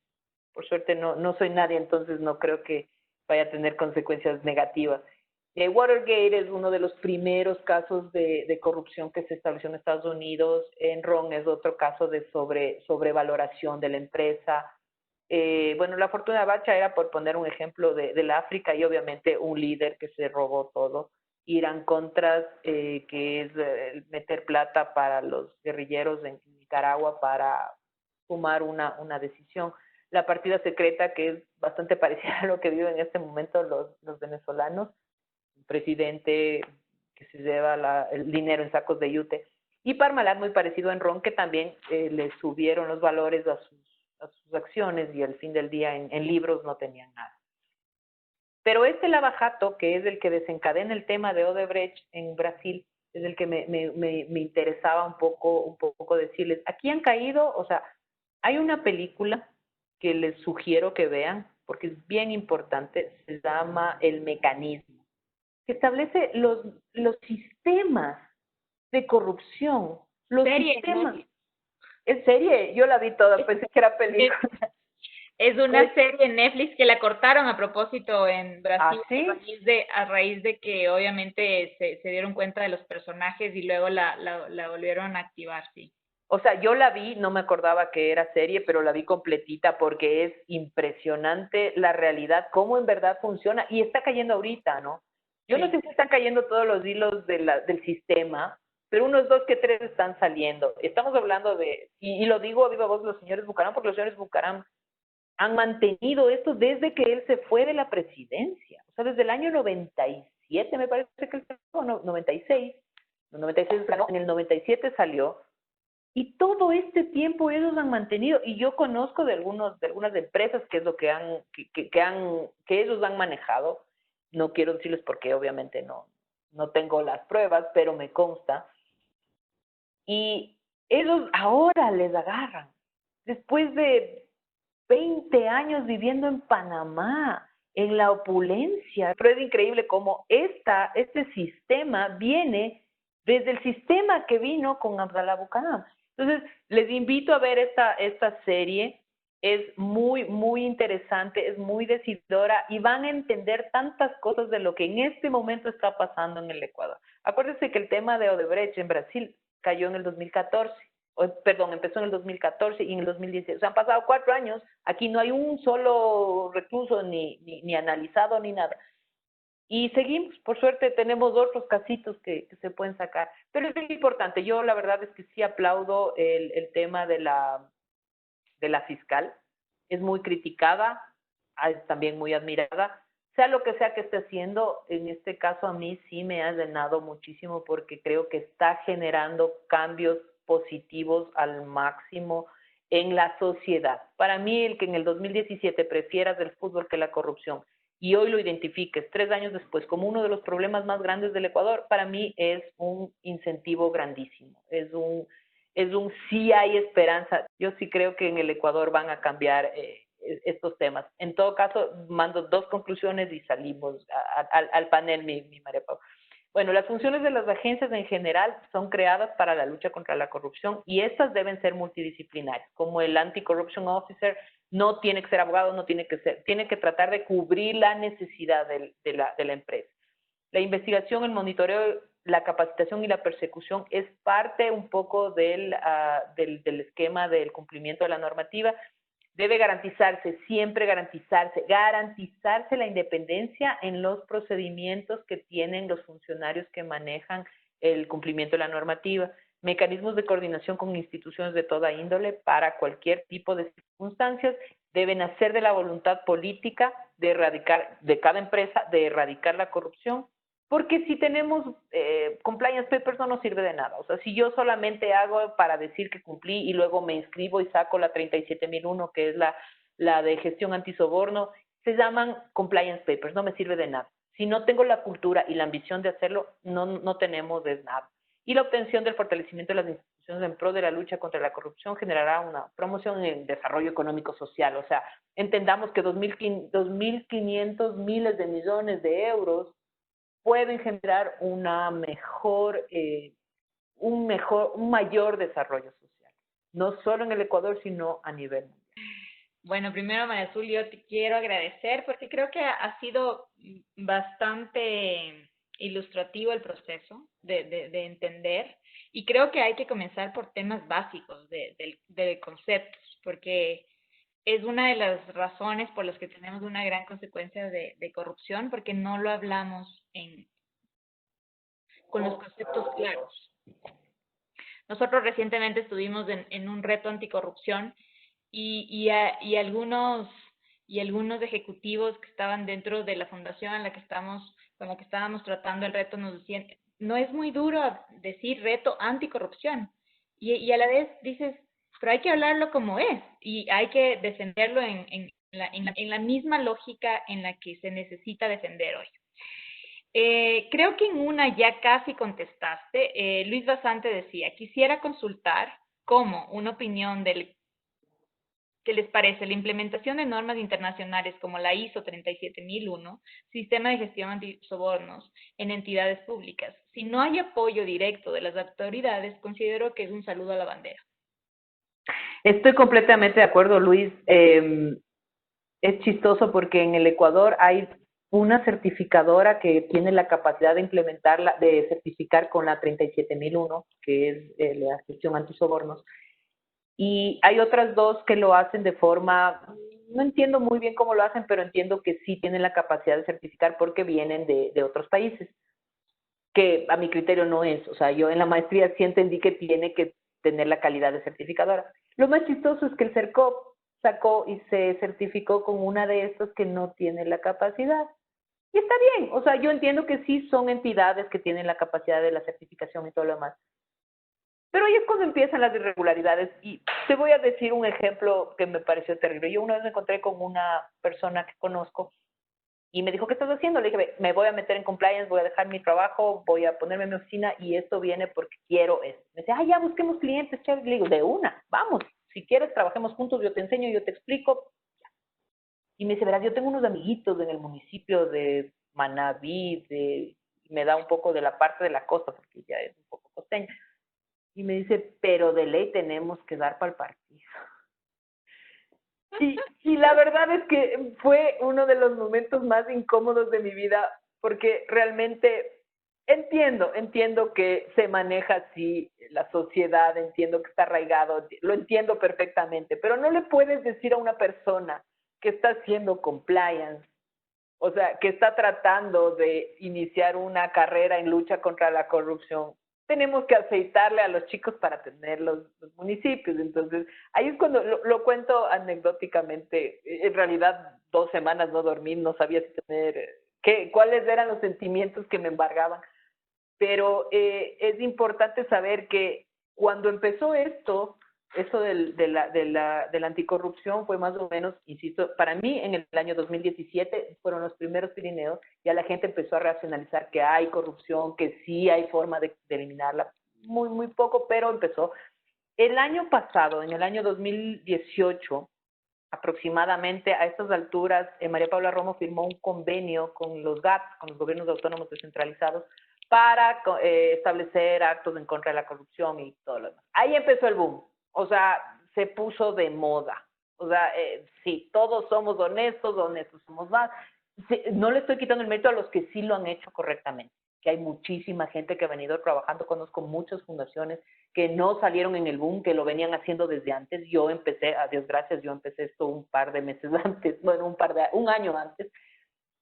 por suerte no soy nadie, entonces no creo que vaya a tener consecuencias negativas. Watergate es uno de los primeros casos de corrupción que se estableció en Estados Unidos. Enron es otro caso de sobrevaloración de la empresa. Bueno, la fortuna de Abacha era, por poner un ejemplo, del África, y obviamente un líder que se robó todo. Irán Contras, que es meter plata para los guerrilleros en Nicaragua para tomar una decisión. La partida secreta, que es bastante parecida a lo que viven en este momento los venezolanos, un presidente que se lleva el dinero en sacos de yute. Y Parmalat, muy parecido a Enron, que también le subieron los valores a sus acciones y al fin del día en libros no tenían nada. Pero este Lava Jato, que es el que desencadena el tema de Odebrecht en Brasil, es el que me interesaba un poco decirles. Aquí han caído, o sea, hay una película que les sugiero que vean, porque es bien importante, se llama El Mecanismo, que establece los sistemas de corrupción, los Serie, sistemas. ¿no? Es serie, yo la vi toda, pensé que era película. Es una serie en Netflix que la cortaron a propósito en Brasil. ¿Ah, sí? A raíz de que obviamente se dieron cuenta de los personajes y luego la volvieron a activar, sí. O sea, yo la vi, no me acordaba que era serie, pero la vi completita porque es impresionante la realidad, cómo en verdad funciona, y está cayendo ahorita, ¿no? Yo no sé si están cayendo todos los hilos del sistema, pero unos 2 que 3 están saliendo. Estamos hablando y lo digo a viva voz, los señores Bucaram, porque los señores Bucaram han mantenido esto desde que él se fue de la presidencia. O sea, desde el año 97, me parece que él salió, no, 96. En el 96 ganó, en el 97 salió. Y todo este tiempo ellos han mantenido, y yo conozco de algunas empresas que es lo que ellos han manejado. No quiero decirles porque obviamente no tengo las pruebas, pero me consta. Y ellos ahora les agarran, después de 20 años viviendo en Panamá, en la opulencia. Pero es increíble cómo este sistema viene desde el sistema que vino con Abdalá Bucaram. Entonces, les invito a ver esta serie. Es muy, muy interesante, es muy decidora y van a entender tantas cosas de lo que en este momento está pasando en el Ecuador. Acuérdense que el tema de Odebrecht en Brasil cayó en el 2014. Empezó en el 2014 y en el 2016. O sea, han pasado 4 años, aquí no hay un solo recluso ni analizado ni nada. Y seguimos, por suerte tenemos otros casitos que se pueden sacar. Pero es muy importante, yo la verdad es que sí aplaudo el tema de la fiscal, es muy criticada, es también muy admirada, sea lo que sea que esté haciendo, en este caso a mí sí me ha llenado muchísimo porque creo que está generando cambios positivos al máximo en la sociedad. Para mí, el que en el 2017 prefieras el fútbol que la corrupción y hoy lo identifiques 3 años después como uno de los problemas más grandes del Ecuador, para mí es un incentivo grandísimo, es un sí hay esperanza. Yo sí creo que en el Ecuador van a cambiar estos temas. En todo caso, mando 2 conclusiones y salimos al panel, mi María Pau. Bueno, las funciones de las agencias en general son creadas para la lucha contra la corrupción y estas deben ser multidisciplinarias, como el Anti-Corruption Officer no tiene que ser abogado, tiene que tratar de cubrir la necesidad de la empresa. La investigación, el monitoreo, la capacitación y la persecución es parte un poco del esquema del cumplimiento de la normativa. Debe garantizarse, siempre garantizarse la independencia en los procedimientos que tienen los funcionarios que manejan el cumplimiento de la normativa. Mecanismos de coordinación con instituciones de toda índole para cualquier tipo de circunstancias deben nacer de la voluntad política de cada empresa de erradicar la corrupción. Porque si tenemos compliance papers no nos sirve de nada. O sea, si yo solamente hago para decir que cumplí y luego me inscribo y saco la 37.001, que es la de gestión antisoborno, se llaman compliance papers, no me sirve de nada. Si no tengo la cultura y la ambición de hacerlo, no tenemos de nada. Y la obtención del fortalecimiento de las instituciones en pro de la lucha contra la corrupción generará una promoción en el desarrollo económico social. O sea, entendamos que 2.500 miles de millones de euros pueden generar un mayor desarrollo social, no solo en el Ecuador, sino a nivel mundial. Bueno, primero, María Azul, yo te quiero agradecer porque creo que ha sido bastante ilustrativo el proceso de entender y creo que hay que comenzar por temas básicos de conceptos, porque es una de las razones por las que tenemos una gran consecuencia de corrupción, porque no lo hablamos con los conceptos claros. Nosotros recientemente estuvimos en un reto anticorrupción y algunos ejecutivos que estaban dentro de la fundación en la que con la que estábamos tratando el reto nos decían, no es muy duro decir reto anticorrupción. Y a la vez dices, pero hay que hablarlo como es y hay que defenderlo en la misma lógica en la que se necesita defender hoy. Creo que en una ya casi contestaste. Luis Basante decía, quisiera consultar cómo una opinión del ¿qué les parece la implementación de normas internacionales como la ISO 37001, Sistema de Gestión Antisobornos, en entidades públicas? Si no hay apoyo directo de las autoridades, considero que es un saludo a la bandera. Estoy completamente de acuerdo, Luis. Es chistoso porque en el Ecuador hay una certificadora que tiene la capacidad de implementarla, de certificar con la 37001, que es la gestión antisobornos, y hay otras dos que lo hacen de forma, no entiendo muy bien cómo lo hacen, pero entiendo que sí tienen la capacidad de certificar porque vienen de otros países, que a mi criterio no es. O sea, yo en la maestría sí entendí que tiene que tener la calidad de certificadora. Lo más chistoso es que el CERCOP sacó y se certificó con una de estas que no tiene la capacidad. Y está bien, o sea, yo entiendo que sí son entidades que tienen la capacidad de la certificación y todo lo demás. Pero ahí es cuando empiezan las irregularidades. Y te voy a decir un ejemplo que me pareció terrible. Yo una vez me encontré con una persona que conozco y me dijo, ¿qué estás haciendo? Le dije, me voy a meter en compliance, voy a dejar mi trabajo, voy a ponerme en mi oficina y esto viene porque quiero esto. Me dice, ya busquemos clientes, chévere. Le digo, de una, vamos. Si quieres, trabajemos juntos, yo te enseño, yo te explico. Y me dice, verás, yo tengo unos amiguitos en el municipio de Manabí, me da un poco de la parte de la costa, porque ya es un poco costeña. Y me dice, pero de ley tenemos que dar para el partido. Y la verdad es que fue uno de los momentos más incómodos de mi vida, porque realmente entiendo que se maneja así la sociedad, entiendo que está arraigado, lo entiendo perfectamente, pero no le puedes decir a una persona que está haciendo compliance, o sea, que está tratando de iniciar una carrera en lucha contra la corrupción. Tenemos que aceitarle a los chicos para tener los municipios. Entonces, ahí es cuando lo cuento anecdóticamente. En realidad, 2 semanas no dormí, no sabía si tener, cuáles eran los sentimientos que me embargaban. Pero es importante saber que cuando empezó eso de la anticorrupción fue más o menos, insisto, para mí en el año 2017 fueron los primeros Pirineos, ya la gente empezó a racionalizar que hay corrupción, que sí hay forma de eliminarla, muy, muy poco, pero empezó. El año pasado, en el año 2018, aproximadamente a estas alturas, María Paula Romo firmó un convenio con los GATS, con los gobiernos autónomos descentralizados, para establecer actos en contra de la corrupción y todo lo demás. Ahí empezó el boom. O sea, se puso de moda. O sea, sí, todos somos honestos somos más. Sí, no le estoy quitando el mérito a los que sí lo han hecho correctamente, que hay muchísima gente que ha venido trabajando, conozco muchas fundaciones que no salieron en el boom, que lo venían haciendo desde antes. Yo empecé, a Dios gracias, yo empecé esto un par de meses antes, bueno, un año antes.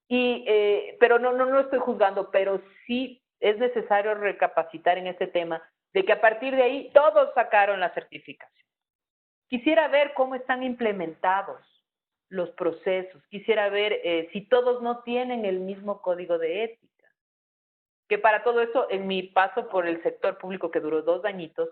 Pero no estoy juzgando, pero sí es necesario recapacitar en este tema de que a partir de ahí todos sacaron la certificación. Quisiera ver cómo están implementados los procesos, quisiera ver si todos no tienen el mismo código de ética. Que para todo esto, en mi paso por el sector público que duró 2 añitos,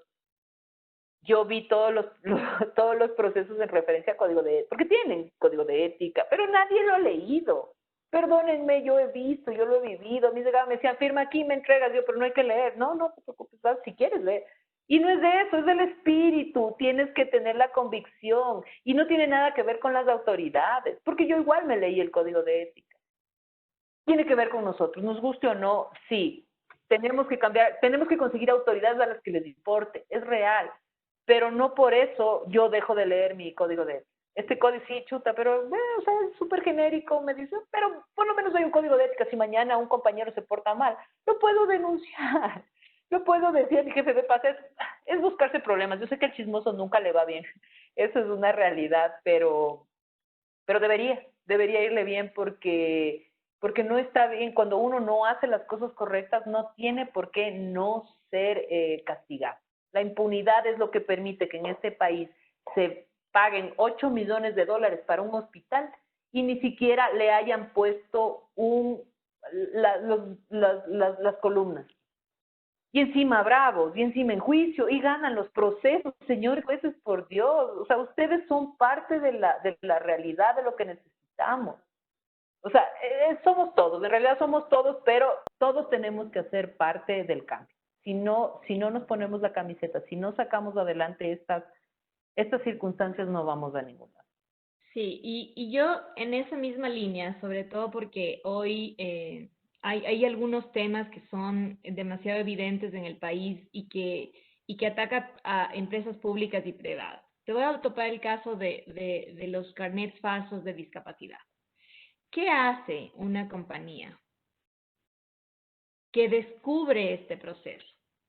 yo vi todos los procesos en referencia a código de ética, porque tienen código de ética, pero nadie lo ha leído. Perdónenme, yo he visto, yo lo he vivido. A mí me decían, firma aquí, me entregas. Yo, pero no hay que leer. No te preocupes, si quieres leer. Y no es de eso, es del espíritu. Tienes que tener la convicción. Y no tiene nada que ver con las autoridades, porque yo igual me leí el código de ética. Tiene que ver con nosotros, nos guste o no, sí. Tenemos que cambiar, tenemos que conseguir autoridades a las que les importe, es real. Pero no por eso yo dejo de leer mi código de ética. este código sí, chuta, pero, o sea, es súper genérico, me dice, pero por lo menos hay un código de ética, si mañana un compañero se porta mal, lo puedo denunciar, lo puedo decir a mi jefe de paz, es buscarse problemas. Yo sé que al chismoso nunca le va bien, eso es una realidad, pero debería irle bien porque no está bien, cuando uno no hace las cosas correctas, no tiene por qué no ser castigado. La impunidad es lo que permite que en este país se paguen 8 millones de dólares para un hospital y ni siquiera le hayan puesto las columnas. Y encima bravos, y encima en juicio, y ganan los procesos, señores jueces, por Dios. O sea, ustedes son parte de la realidad de lo que necesitamos. O sea, somos todos, en realidad somos todos, pero todos tenemos que hacer parte del cambio. Si no nos ponemos la camiseta, si no sacamos adelante estas circunstancias, no vamos a ningún lado. Sí, y yo en esa misma línea, sobre todo porque hoy hay algunos temas que son demasiado evidentes en el país y que atacan a empresas públicas y privadas. Te voy a topar el caso de los carnets falsos de discapacidad. ¿Qué hace una compañía que descubre este proceso?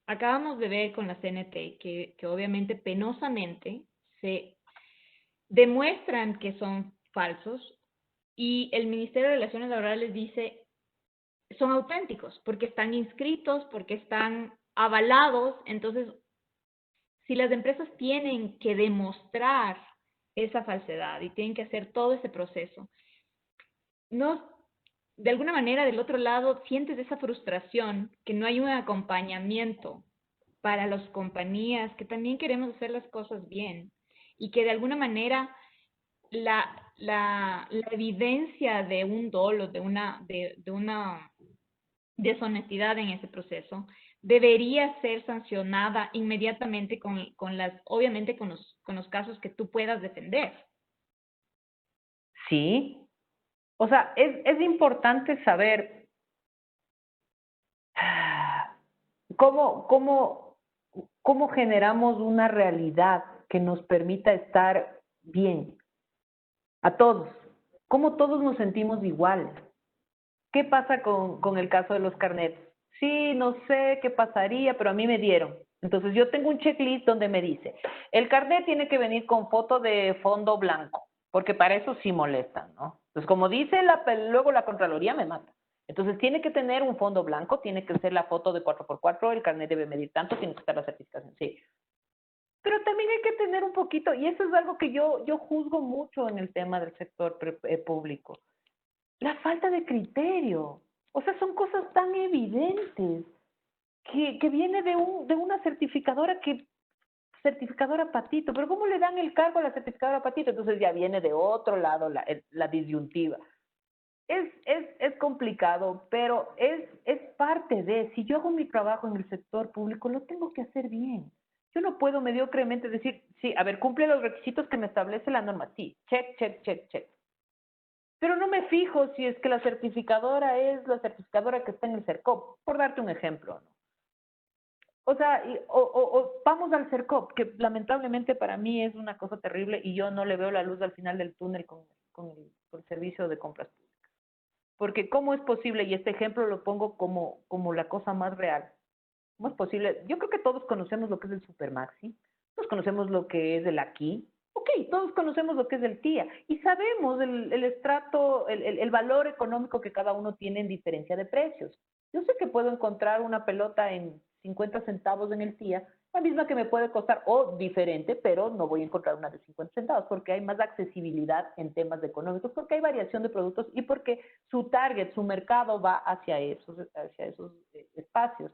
Acabamos de ver con la CNT que obviamente penosamente se demuestran que son falsos y el Ministerio de Relaciones Laborales dice son auténticos porque están inscritos, porque están avalados. Entonces, si las empresas tienen que demostrar esa falsedad y tienen que hacer todo ese proceso, no, de alguna manera del otro lado sientes esa frustración que no hay un acompañamiento para las compañías que también queremos hacer las cosas bien y que de alguna manera la evidencia de un dolo, de una deshonestidad en ese proceso, debería ser sancionada inmediatamente obviamente con los casos que tú puedas defender. Sí, o sea, es importante saber cómo generamos una realidad que nos permita estar bien a todos, cómo todos nos sentimos iguales. ¿Qué pasa con el caso de los carnets? Sí, no sé qué pasaría, pero a mí me dieron. Entonces yo tengo un checklist donde me dice, el carnet tiene que venir con foto de fondo blanco, porque para eso sí molestan, ¿no? Entonces como dice luego la Contraloría me mata. Entonces tiene que tener un fondo blanco, tiene que ser la foto de 4x4, el carnet debe medir tanto, tiene que estar la certificación, sí. Pero también hay que tener un poquito, y eso es algo que yo juzgo mucho en el tema del sector público, la falta de criterio. O sea, son cosas tan evidentes que viene de una certificadora Patito, pero ¿cómo le dan el cargo a la certificadora Patito? Entonces ya viene de otro lado la disyuntiva. Es complicado, pero es parte de, si yo hago mi trabajo en el sector público, lo tengo que hacer bien. Yo no puedo mediocremente decir, sí, a ver, cumple los requisitos que me establece la norma, sí, check, check, check, check. Pero no me fijo si es que la certificadora es la certificadora que está en el CERCOP, por darte un ejemplo, ¿no? O sea, o vamos al CERCOP, que lamentablemente para mí es una cosa terrible y yo no le veo la luz al final del túnel con el servicio de compras públicas. Porque ¿cómo es posible? Y este ejemplo lo pongo como la cosa más real. ¿Cómo es posible? Yo creo que todos conocemos lo que es el Supermaxi, todos conocemos lo que es el Aquí, ok, todos conocemos lo que es el TIA y sabemos el estrato, el valor económico que cada uno tiene en diferencia de precios. Yo sé que puedo encontrar una pelota en 50 centavos en el TIA, la misma que me puede costar, o diferente, pero no voy a encontrar una de 50 centavos, porque hay más accesibilidad en temas económicos, porque hay variación de productos y porque su target, su mercado va hacia esos espacios.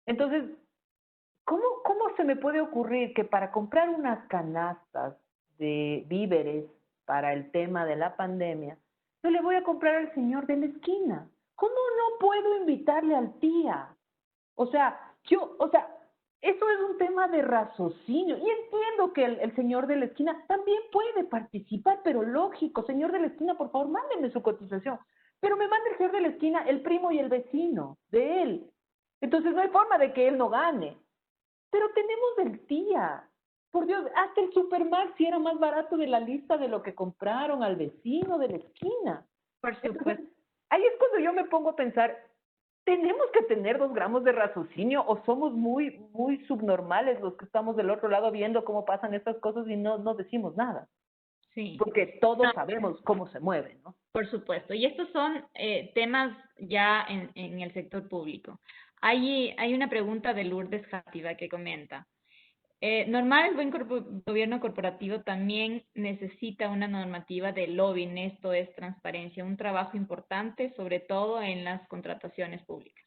Entonces, ¿cómo se me puede ocurrir que para comprar unas canastas de víveres para el tema de la pandemia, yo le voy a comprar al señor de la esquina? ¿Cómo no puedo invitarle al tía? O sea, eso es un tema de raciocinio. Y entiendo que el señor de la esquina también puede participar, pero lógico, señor de la esquina, por favor, mándenme su cotización. Pero me manda el señor de la esquina, el primo y el vecino de él. Entonces no hay forma de que él no gane. Pero tenemos el tía. por Dios, hasta el Supermaxi era más barato de la lista de lo que compraron al vecino de la esquina. Por Entonces, supuesto. ahí es cuando yo me pongo a pensar, ¿tenemos que tener 2 gramos de raciocinio o somos muy, muy subnormales los que estamos del otro lado viendo cómo pasan estas cosas y no decimos nada? Sí. Porque todos sabemos cómo se mueven, ¿no? Por supuesto. Y estos son temas ya en el sector público. Hay una pregunta de Lourdes Játiva que comenta. Normal, el buen gobierno corporativo también necesita una normativa de lobbying, esto es transparencia, un trabajo importante, sobre todo en las contrataciones públicas.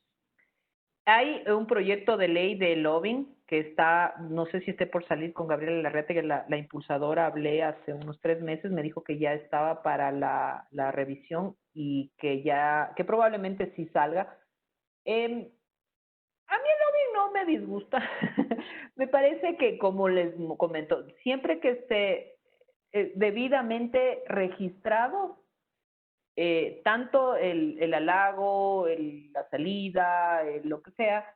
Hay un proyecto de ley de lobbying que está, no sé si esté por salir con Gabriela Larreta, que la impulsadora, hablé hace unos 3 meses, me dijo que ya estaba para la revisión y que probablemente sí salga. A mí el lobbying no me disgusta. Me parece que, como les comento, siempre que esté debidamente registrado, tanto el halago, la salida, lo que sea,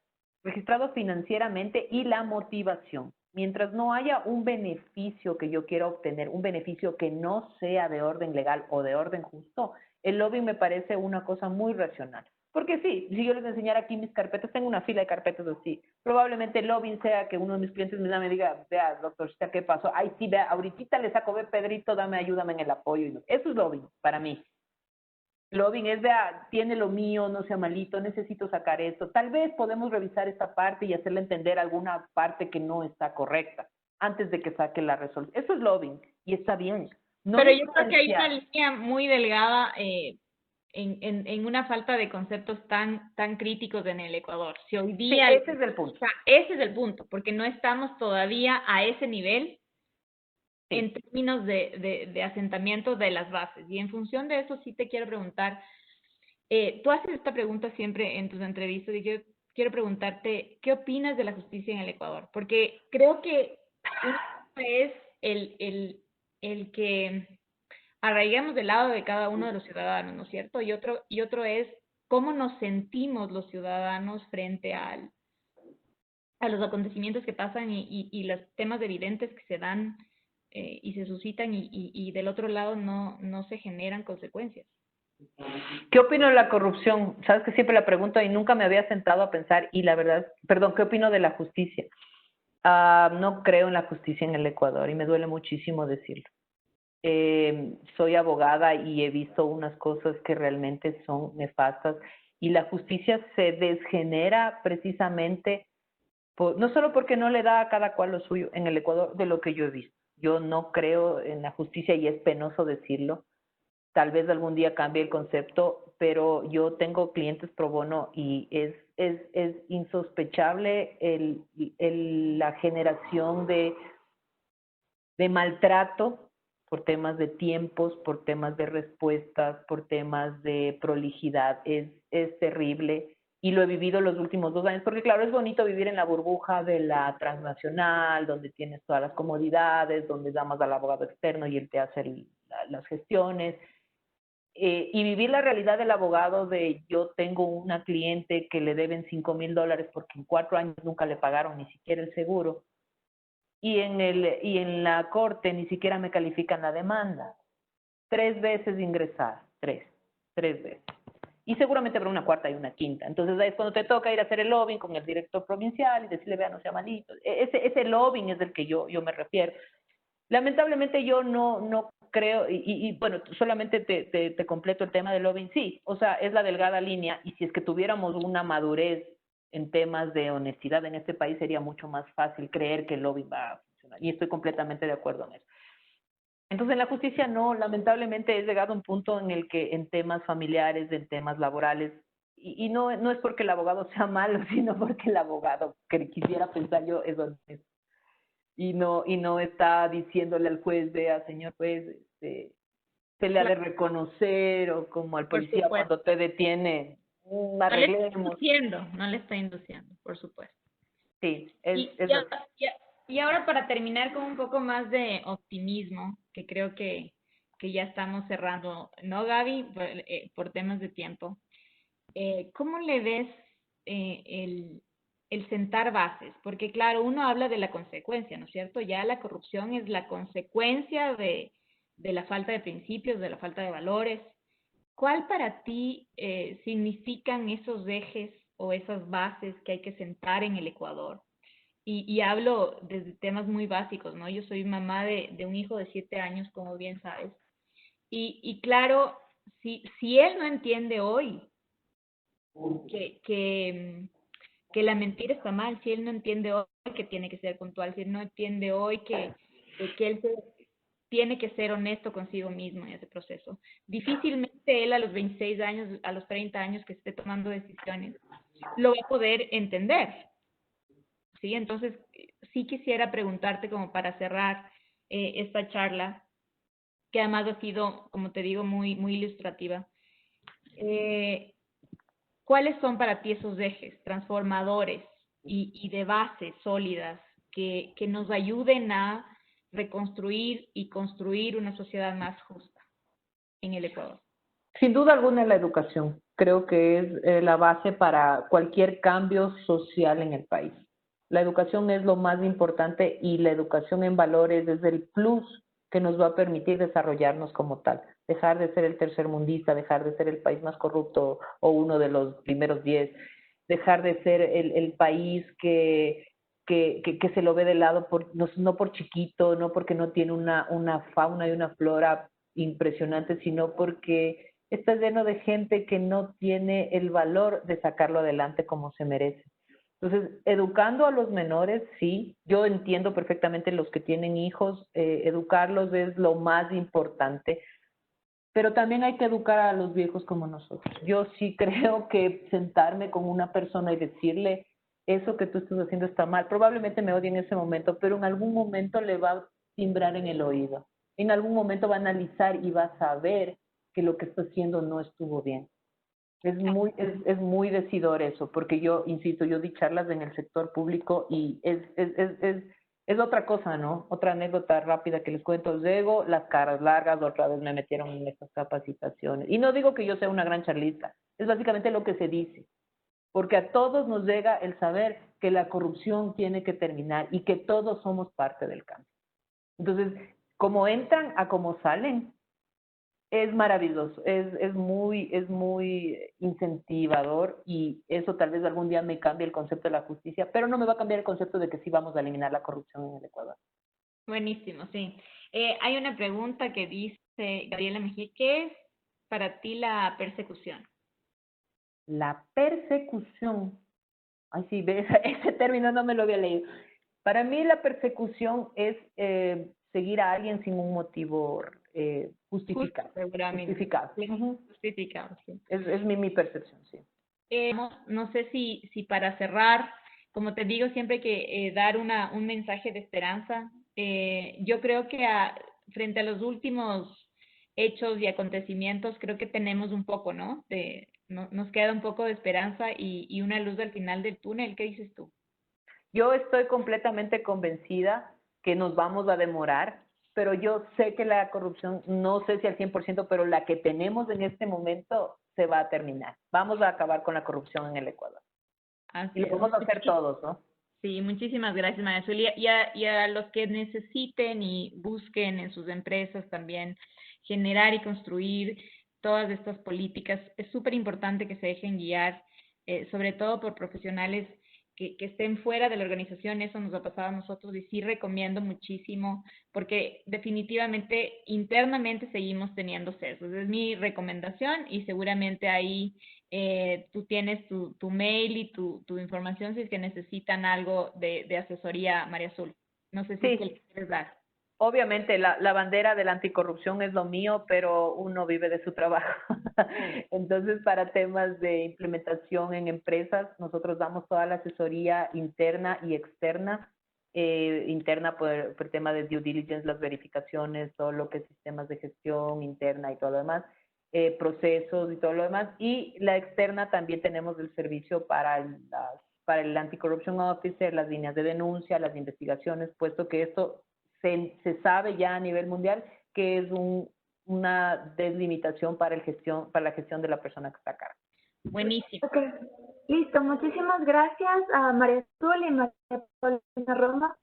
registrado financieramente y la motivación. Mientras no haya un beneficio que yo quiera obtener, un beneficio que no sea de orden legal o de orden justo, el lobbying me parece una cosa muy racional. Porque sí, si yo les enseñara aquí mis carpetas, tengo una fila de carpetas así. Probablemente el lobbying sea que uno de mis clientes me diga, vea, doctorcita, ¿qué pasó? Ay, sí, vea, ahorita le saco, ve, Pedrito, ayúdame en el apoyo. Eso es lobbying para mí. Lobbying es de, tiene lo mío, no sea malito, necesito sacar esto. Tal vez podemos revisar esta parte y hacerle entender alguna parte que no está correcta antes de que saque la resolución. Eso es lobbying y está bien. No Pero yo creo que hay una influenciar. línea muy delgada en una falta de conceptos tan críticos en el Ecuador. Si hoy Sí, día, ese es el punto. o sea, ese es el punto, porque no estamos todavía a ese nivel en Sí. términos de asentamiento de las bases. Y en función de eso sí te quiero preguntar, tú haces esta pregunta siempre en tus entrevistas y yo quiero preguntarte, ¿qué opinas de la justicia en el Ecuador? Porque creo que uno es el que arraigamos del lado de cada uno de los ciudadanos, ¿no es cierto? Y otro es cómo nos sentimos los ciudadanos frente a los acontecimientos que pasan y los temas evidentes que se dan y se suscitan y del otro lado no se generan consecuencias. ¿Qué opino de la corrupción? Sabes que siempre la pregunto y nunca me había sentado a pensar y la verdad, perdón, ¿qué opino de la justicia? No creo en la justicia en el Ecuador y me duele muchísimo decirlo. Soy abogada y he visto unas cosas que realmente son nefastas y la justicia se desgenera precisamente, no solo porque no le da a cada cual lo suyo en el Ecuador, de lo que yo he visto. Yo no creo en la justicia y es penoso decirlo. Tal vez algún día cambie el concepto, pero yo tengo clientes pro bono y es insospechable la generación de maltrato por temas de tiempos, por temas de respuestas, por temas de prolijidad. Es terrible y lo he vivido los últimos 2 años, porque claro, es bonito vivir en la burbuja de la transnacional, donde tienes todas las comodidades, donde llamas al abogado externo y él te hace las gestiones. Y vivir la realidad del abogado de yo tengo una cliente que le deben $5,000 porque en 4 años nunca le pagaron ni siquiera el seguro y en la corte ni siquiera me califican la demanda. 3 veces ingresada, tres veces. Y seguramente habrá una cuarta y una quinta. Entonces ahí es cuando te toca ir a hacer el lobbying con el director provincial y decirle, vea, no sea malito. Ese lobbying es del que yo me refiero. Lamentablemente yo no creo, y bueno, solamente te completo el tema del lobbying, sí, o sea, es la delgada línea, y si es que tuviéramos una madurez en temas de honestidad en este país, sería mucho más fácil creer que el lobbying va a funcionar, y estoy completamente de acuerdo en eso. Entonces, en la justicia no, lamentablemente he llegado a un punto en el que en temas familiares, en temas laborales, y no es porque el abogado sea malo, sino porque el abogado que quisiera pensar yo es honesto y no está diciéndole al juez, vea, señor juez, se le ha de reconocer, o como al Por policía supuesto. cuando te detiene, arreglemos. No le está induciendo, por supuesto. Sí, Y, es ya, lo que... ya- y ahora para terminar con un poco más de optimismo, que creo que ya estamos cerrando, ¿no, Gaby? Por temas de tiempo. ¿Cómo le ves el sentar bases, porque claro, uno habla de la consecuencia, ¿no es cierto? Ya la corrupción es la consecuencia de la falta de principios, de la falta de valores. ¿Cuál para ti significan esos ejes o esas bases que hay que sentar en el Ecuador? Y hablo desde temas muy básicos, ¿no? Yo soy mamá de un hijo de 7 años, como bien sabes. Y claro, si él no entiende hoy que, que, que la mentira está mal, si él no entiende hoy que tiene que ser puntual, si él no entiende hoy que él tiene que ser honesto consigo mismo en ese proceso. Difícilmente él a los 26 años, a los 30 años que esté tomando decisiones, lo va a poder entender. ¿Sí? Entonces, sí quisiera preguntarte como para cerrar esta charla, que además ha sido, como te digo, muy ilustrativa. ¿Cuáles son para ti esos ejes transformadores y de bases sólidas que nos ayuden a reconstruir y construir una sociedad más justa en el Ecuador? Sin duda alguna la educación. Creo que es la base para cualquier cambio social en el país. La educación es lo más importante y la educación en valores es el plus que nos va a permitir desarrollarnos como tal. Dejar de ser el tercermundista, dejar de ser el país más corrupto o uno de los primeros 10, dejar de ser el país que se lo ve de lado, no por chiquito, no porque no tiene una fauna y una flora impresionante, sino porque está lleno de gente que no tiene el valor de sacarlo adelante como se merece. Entonces, educando a los menores, sí, yo entiendo perfectamente los que tienen hijos, educarlos es lo más importante, pero también hay que educar a los viejos como nosotros. Yo sí creo que sentarme con una persona y decirle, eso que tú estás haciendo está mal, probablemente me odie en ese momento, pero en algún momento le va a timbrar en el oído. En algún momento va a analizar y va a saber que lo que está haciendo no estuvo bien. Es muy decidor eso, porque yo, insisto, yo di charlas en el sector público y es otra cosa, ¿no? Otra anécdota rápida que les cuento. Llego, las caras largas, otra vez me metieron en estas capacitaciones. Y no digo que yo sea una gran charlista, es básicamente lo que se dice. Porque a todos nos llega el saber que la corrupción tiene que terminar y que todos somos parte del cambio. Entonces, como entran a como salen, es maravilloso, es muy incentivador y eso tal vez algún día me cambie el concepto de la justicia, pero no me va a cambiar el concepto de que sí vamos a eliminar la corrupción en el Ecuador. Buenísimo, sí. Hay una pregunta que dice Gabriela Mejía, ¿qué es para ti la persecución? La persecución, ay sí, ese término no me lo había leído. Para mí la persecución es seguir a alguien sin un motivo justificado. Justo, seguramente. Justificado. Justificado, sí. Es mi percepción, sí. No sé si para cerrar, como te digo, siempre hay que dar un mensaje de esperanza. Yo creo que frente a los últimos hechos y acontecimientos, creo que tenemos un poco, ¿no? Nos queda un poco de esperanza y una luz al final del túnel. ¿Qué dices tú? Yo estoy completamente convencida que nos vamos a demorar, pero yo sé que la corrupción, no sé si al 100%, pero la que tenemos en este momento se va a terminar. Vamos a acabar con la corrupción en el Ecuador. Así Y lo es. vamos a hacer todos, ¿no? Sí, muchísimas gracias, María Azul. Y a los que necesiten y busquen en sus empresas también generar y construir todas estas políticas, es súper importante que se dejen guiar, sobre todo por profesionales que estén fuera de la organización. Eso nos ha pasado a nosotros y sí recomiendo muchísimo, porque definitivamente internamente seguimos teniendo sesgos. Es mi recomendación y seguramente ahí tú tienes tu mail y tu información si es que necesitan algo de asesoría, María Azul. No sé si es que Sí, le quieres dar. obviamente la bandera de la anticorrupción es lo mío, pero uno vive de su trabajo. Entonces, para temas de implementación en empresas, nosotros damos toda la asesoría interna y externa. Interna por el tema de due diligence, las verificaciones, todo lo que es sistemas de gestión interna y todo lo demás, procesos y todo lo demás. Y la externa también tenemos el servicio para el Anti-Corruption Officer, las líneas de denuncia, las investigaciones, puesto que esto se sabe ya a nivel mundial que es una deslimitación para la gestión de la persona que está a cargo. Buenísimo. Okay. Listo, muchísimas gracias a María Azul y María Paulina Roma.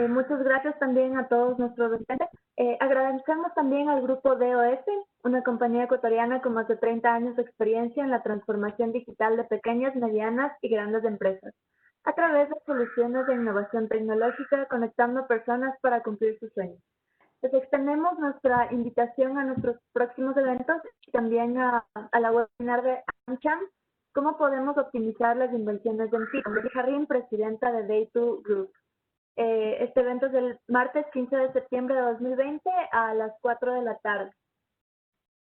Muchas gracias también a todos nuestros docentes. Agradecemos también al grupo DOS, una compañía ecuatoriana con más de 30 años de experiencia en la transformación digital de pequeñas, medianas y grandes empresas, a través de soluciones de innovación tecnológica, conectando personas para cumplir sus sueños. Les extendemos nuestra invitación a nuestros próximos eventos y también a la webinar de AmCham, cómo podemos optimizar las inversiones en TIC. Jarrín, presidenta de Day2 Group. Este evento es el martes 15 de septiembre de 2020 a las 4 de la tarde.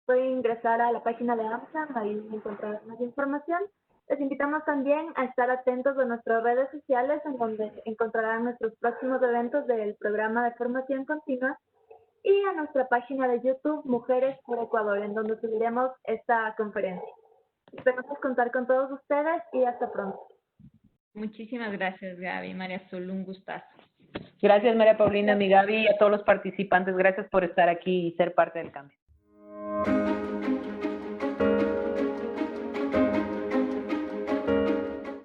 Pueden ingresar a la página de AmCham, ahí encontrarán más información. Les invitamos también a estar atentos a nuestras redes sociales, en donde encontrarán nuestros próximos eventos del programa de formación continua, y a nuestra página de YouTube Mujeres por Ecuador, en donde subiremos esta conferencia. Esperamos contar con todos ustedes y hasta pronto. Muchísimas gracias, Gaby. María Azul, un gustazo. Gracias, María Paulina, mi Gaby, y a todos los participantes. Gracias por estar aquí y ser parte del cambio.